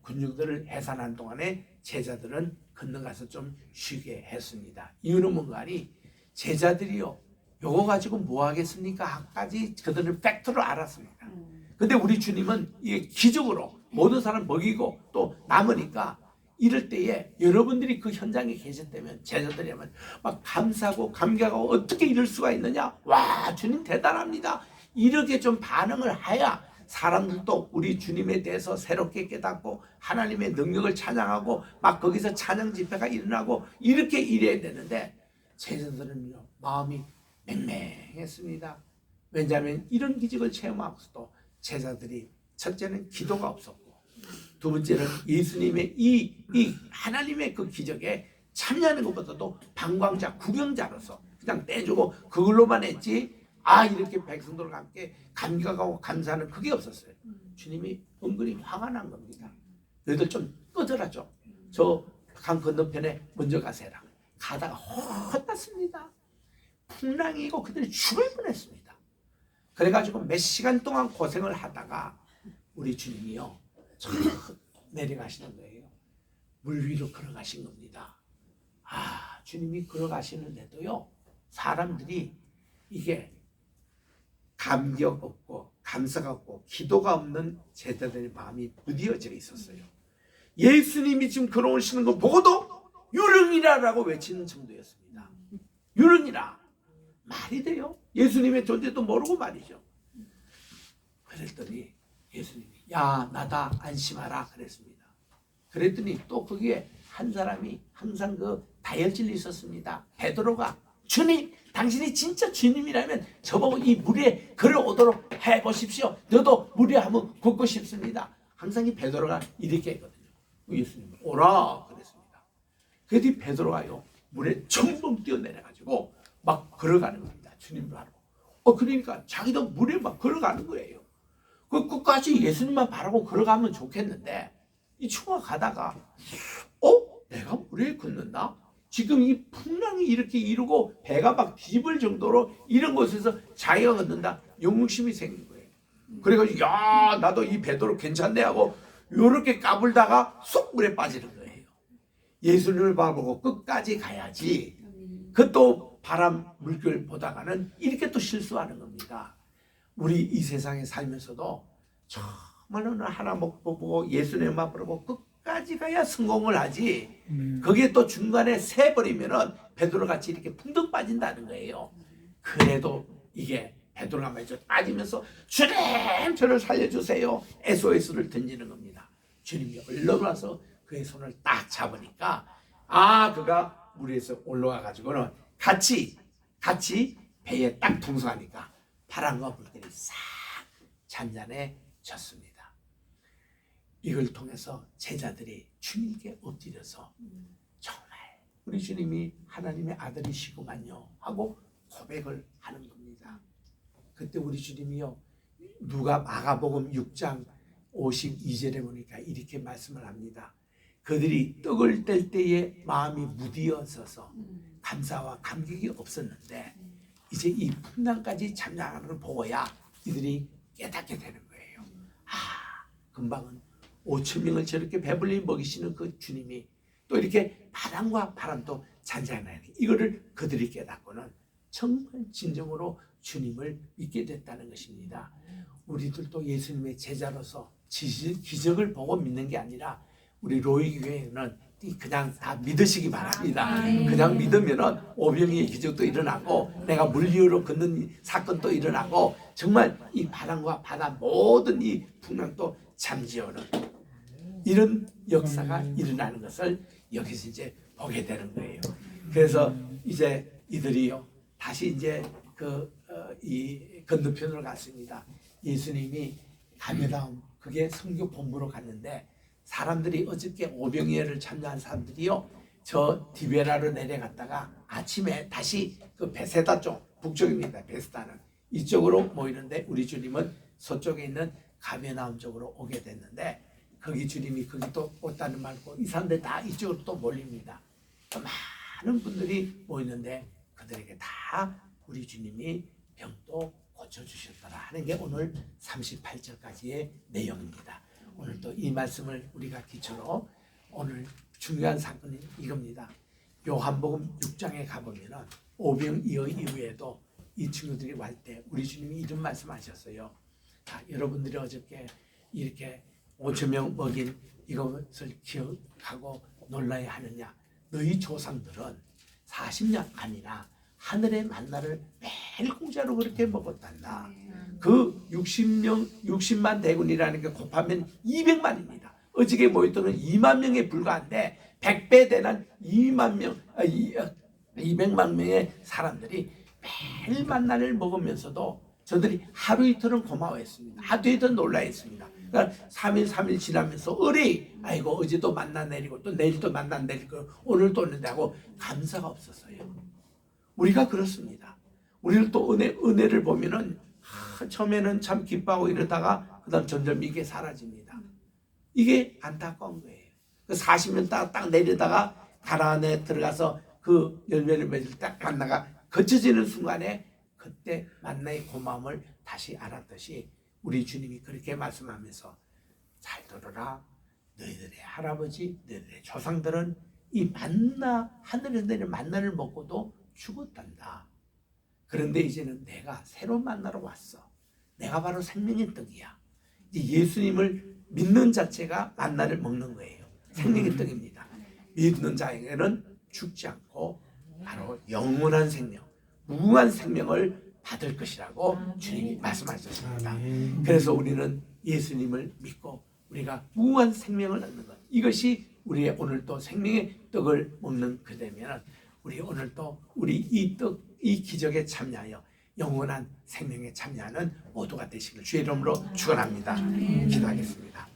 군중들을 해산한 동안에 제자들은 건너가서 좀 쉬게 했습니다. 이유는 뭔가 하니 제자들이요 요거 가지고 뭐 하겠습니까? 까지 그들은 팩트로 알았습니다. 근데 우리 주님은 이게 기적으로 모든 사람 먹이고 또 남으니까 이럴 때에 여러분들이 그 현장에 계셨다면 제자들이 하면 막 감사하고 감격하고 어떻게 이럴 수가 있느냐? 와, 주님 대단합니다. 이렇게 좀 반응을 해야 사람들도 우리 주님에 대해서 새롭게 깨닫고 하나님의 능력을 찬양하고 막 거기서 찬양 집회가 일어나고 이렇게 일해야 되는데 제자들은요 마음이 맹맹했습니다. 왜냐하면 이런 기적을 체험하고서도 제자들이 첫째는 기도가 없었고 두 번째는 예수님의 이 하나님의 그 기적에 참여하는 것보다도 방광자 구경자로서 그냥 떼주고 그걸로만 했지 이렇게 백성들과 함께 감격하고 감사하는 그게 없었어요. 주님이 은근히 화가 난 겁니다. 너희들 좀 꺼져라 좀. 저 강 건너편에 먼저 가세라. 가다가 혼났습니다. 풍랑이고 그들이 죽을 뻔했습니다. 그래가지고 몇 시간 동안 고생을 하다가 우리 주님이요 내려가시는 거예요. 물 위로 걸어가신 겁니다. 주님이 걸어가시는데도요 사람들이 이게 감격 없고 감사가 없고 기도가 없는 제자들의 마음이 무디어져 있었어요. 예수님이 지금 걸어오시는 거 보고도 유령이라라고 외치는 정도였습니다. 유령이라 말이 돼요? 예수님의 존재도 모르고 말이죠. 그랬더니 예수님이 야 나다 안심하라 그랬습니다. 그랬더니 또 거기에 한 사람이 항상 그 다혈질이 있었습니다. 베드로가 주님 당신이 진짜 주님이라면 저보고 이 물에 걸어오도록 해보십시오. 너도 물에 한번 걷고 싶습니다. 항상 이 베드로가 이렇게 했거든요. 예수님 오라 그랬습니다. 그랬더니 베드로가요 물에 첨벙 뛰어내려가지고 막 걸어가는 겁니다. 주님을 알고. 그러니까 자기도 물에 막 걸어가는 거예요. 그 끝까지 예수님만 바라고 걸어가면 좋겠는데 이 친구가 가다가 내가 물에 걷는다? 지금 이 풍랑이 이렇게 이루고 배가 막 뒤집을 정도로 이런 곳에서 자기가 걷는다? 욕심이 생긴 거예요. 그래가지고 야 나도 이 베드로 괜찮네 하고 요렇게 까불다가 쏙 물에 빠지는 거예요. 예수님을 바라보고 끝까지 가야지. 그것도 바람 물결 보다가는 이렇게 또 실수하는 겁니다. 우리 이 세상에 살면서도 정말 하나 먹고 보고 예수님만 보고 끝까지 가야 성공을 하지. 거기에 또 중간에 새버리면은 베드로 같이 이렇게 풍덩 빠진다는 거예요. 그래도 이게 베드로가 말이죠. 빠지면서 주님 저를 살려주세요. SOS를 던지는 겁니다. 주님이 얼른 와서 그의 손을 딱 잡으니까 그가 물에서 올라와 가지고는 같이 배에 딱 동서하니까 바람과 물결이 싹 잔잔해졌습니다. 이걸 통해서 제자들이 주님께 엎드려서 정말 우리 주님이 하나님의 아들이시구만요 하고 고백을 하는 겁니다. 그때 우리 주님이요 누가 마가복음 6장 52절에 보니까 이렇게 말씀을 합니다. 그들이 떡을 뗄 때에 마음이 무디어서서 감사와 감격이 없었는데 이제 이 풍랑까지 잠잠하는 걸 보고야 이들이 깨닫게 되는 거예요. 금방은 5천 명을 저렇게 배불리 먹이시는 그 주님이 또 이렇게 바람과 바람도 잔잔하게 이거를 그들이 깨닫고는 정말 진정으로 주님을 믿게 됐다는 것입니다. 우리들도 예수님의 제자로서 기적을 보고 믿는 게 아니라 우리 로이 교회는 그냥 다 믿으시기 바랍니다. 그냥 믿으면은 오병이의 기적도 일어나고 내가 물 위로 걷는 사건도 일어나고 정말 이 바람과 바다 모든 이 풍랑도 잠재우는 이런 역사가 일어나는 것을 여기서 이제 보게 되는 거예요. 그래서 이제 이들이요 다시 이제 이 건너편으로 갔습니다. 예수님이 가버나움 그게 선교 본부로 갔는데 사람들이 어저께 오병이어를 참여한 사람들이요 저 디베라로 내려갔다가 아침에 다시 그 베세다 쪽 북쪽입니다. 베세다는 이쪽으로 모이는데 우리 주님은 서쪽에 있는 가버나움 쪽으로 오게 됐는데 거기 주님이 거기 또 왔다는 말고 이 사람들 다 이쪽으로 또 몰립니다. 많은 분들이 모이는데 그들에게 다 우리 주님이 병도 고쳐주셨더라 하는 게 오늘 38절까지의 내용입니다. 오늘 또 이 말씀을 우리가 기초로 오늘 중요한 사건이 이겁니다. 요한복음 6장에 가보면은 오병이어 이후에도 이 친구들이 갈 때 우리 주님이 이런 말씀하셨어요. 여러분들이 어저께 이렇게 5천 명 먹인 이것을 기억하고 놀라야 하느냐? 너희 조상들은 40년 아니라 하늘의 만나를 매일 공짜로 그렇게 먹었단다. 그 60만 대군이라는 게 곱하면 200만입니다. 어저께 모였던 2만 명에 불과한데 100배 되는 200만 명의 사람들이 매일 만나를 먹으면서도 저들이 하루 이틀은 고마워했습니다. 하루 이틀은 놀라했습니다. 그러니까 3일 지나면서 아이고 어제도 만나 내리고 또 내일도 만나 내리고 오늘도 오는데 하고 감사가 없었어요. 우리가 그렇습니다. 우리는 또 은혜를 보면은 처음에는 참 기뻐하고 이러다가 그다음 점점 이게 사라집니다. 이게 안타까운 거예요. 40년 딱 내리다가 가나안에 들어가서 그 열매를 맺을 때 만나가 거쳐지는 순간에 그때 만나의 고마움을 다시 알았듯이 우리 주님이 그렇게 말씀하면서 잘 들어라. 너희들의 할아버지, 너희들의 조상들은 이 만나 하늘에서 내린 만나를 먹고도 죽었단다. 그런데 이제는 내가 새로운 만나로 왔어. 내가 바로 생명의 떡이야. 이제 예수님을 믿는 자체가 만나를 먹는 거예요. 생명의 떡입니다. 믿는 자에게는 죽지 않고 바로 영원한 생명, 무궁한 생명을 받을 것이라고 주님이 말씀하셨습니다. 그래서 우리는 예수님을 믿고 우리가 무궁한 생명을 얻는 것, 이것이 우리의 오늘 또 생명의 떡을 먹는 그대면 우리 오늘 또 우리 이 떡, 이 기적에 참여하여 영원한 생명에 참여하는 모두가 되시길 주의 이름으로 축원합니다. 기도하겠습니다.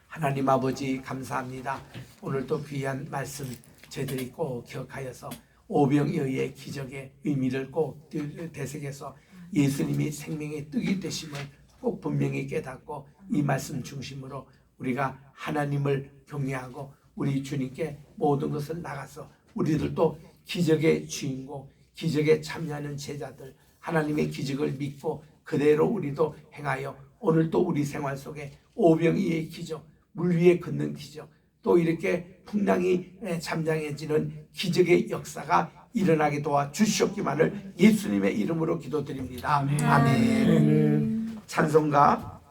하나님 아버지 감사합니다. 오늘 또 귀한 말씀 저희들이 꼭 기억하여서 오병이어의 기적의 의미를 꼭 되새겨서 예수님이 생명의 떡이 되심을 꼭 분명히 깨닫고 이 말씀 중심으로 우리가 하나님을 경외하고 우리 주님께 모든 것을 나가서 우리들도 기적의 주인공, 기적에 참여하는 제자들, 하나님의 기적을 믿고 그대로 우리도 행하여 오늘도 우리 생활 속에 오병이의 기적, 물 위에 걷는 기적, 또 이렇게 풍랑이 잠잠해지는 기적의 역사가 일어나게 도와 주시옵기만을 예수님의 이름으로 기도드립니다. 아멘. 찬송가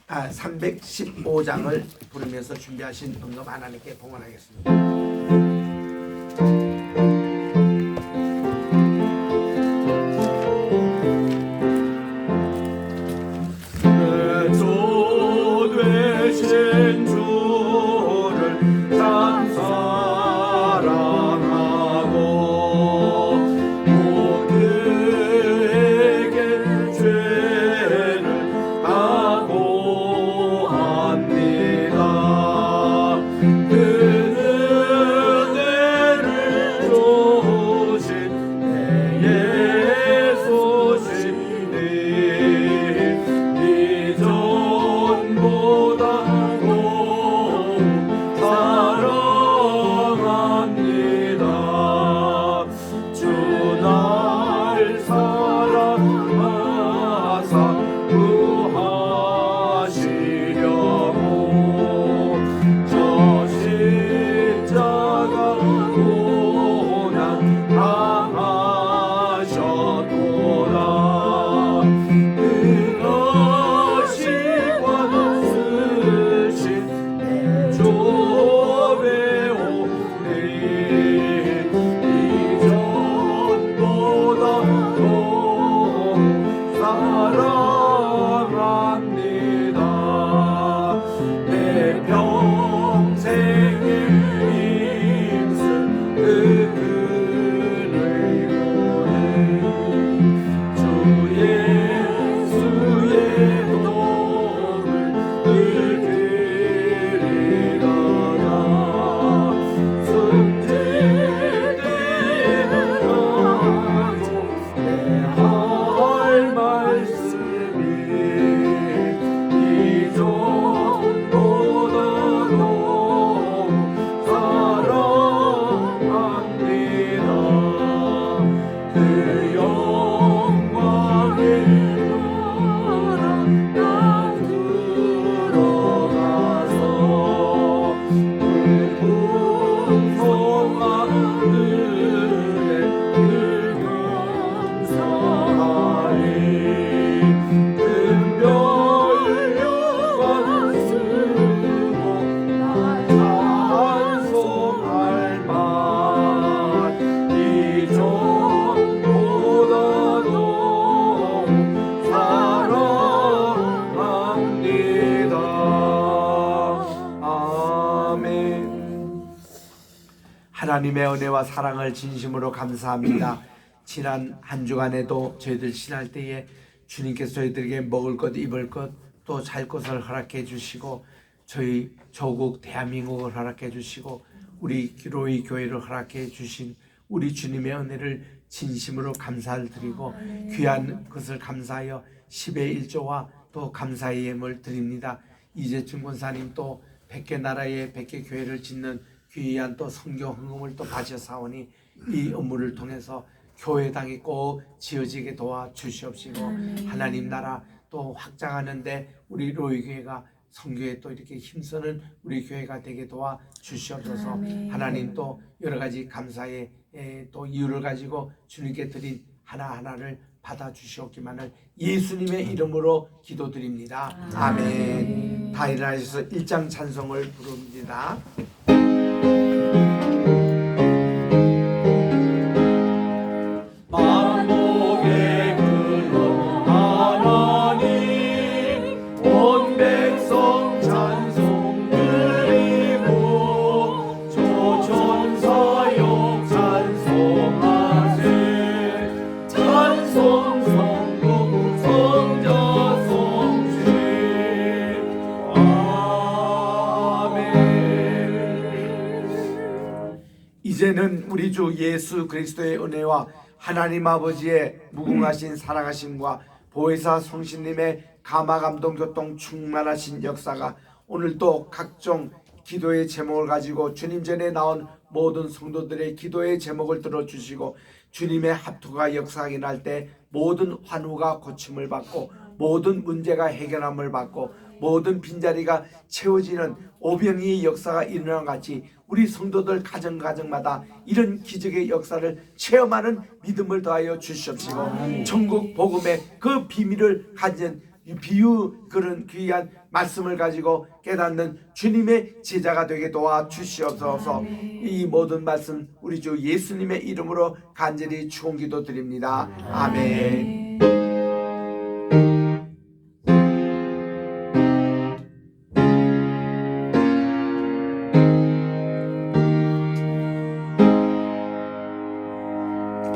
315장을 부르면서 준비하신 응답 하나님께 봉헌하겠습니다. 하나님의 은혜와 사랑을 진심으로 감사합니다. 지난 한 주간에도 저희들 지날 때에 주님께서 저희들에게 먹을 것, 입을 것, 또 잘 것을 허락해 주시고 저희 조국 대한민국을 허락해 주시고 우리 기로이 교회를 허락해 주신 우리 주님의 은혜를 진심으로 감사를 드리고 귀한 것을 감사하여 10의 1조와 또 감사의 예물 드립니다. 이재춘 권사님 또 100개 나라에 100개 교회를 짓는 귀한 또 성경 헌금을 또 바쳐사오니 이 업무를 통해서 교회당이 꼭 지어지게 도와주시옵시고 하나님 나라 또 확장하는데 우리 로이교회가 성교에 또 이렇게 힘쓰는 우리 교회가 되게 도와주시옵소서. 하나님 또 여러 가지 감사의 또 이유를 가지고 주님께 드린 하나하나를 받아주시옵기만을 예수님의 이름으로 기도드립니다. 아멘. 다 일어나셔서 1장 찬송을 부릅니다. 만복의 근원 하나님 온 백성 찬송 드리고 조천사역 찬송하세 찬송 성국 성자 성취 아멘. 이제는 우리 주 예수 그리스도의 은혜와 하나님 아버지의 무궁하신 사랑하심과 보혜사 성신님의 감화감동 교통 충만하신 역사가 오늘도 각종 기도의 제목을 가지고 주님 전에 나온 모든 성도들의 기도의 제목을 들어주시고 주님의 합투가 역사하게 날 때 모든 환우가 고침을 받고 모든 문제가 해결함을 받고 모든 빈자리가 채워지는 오병이의 역사가 일어난 같이 우리 성도들 가정마다 이런 기적의 역사를 체험하는 믿음을 더하여 주시옵시고 천국 복음의 그 비밀을 가진 비유 그런 귀한 말씀을 가지고 깨닫는 주님의 제자가 되게 도와주시옵소서. 이 모든 말씀 우리 주 예수님의 이름으로 간절히 축원기도 드립니다. 아멘.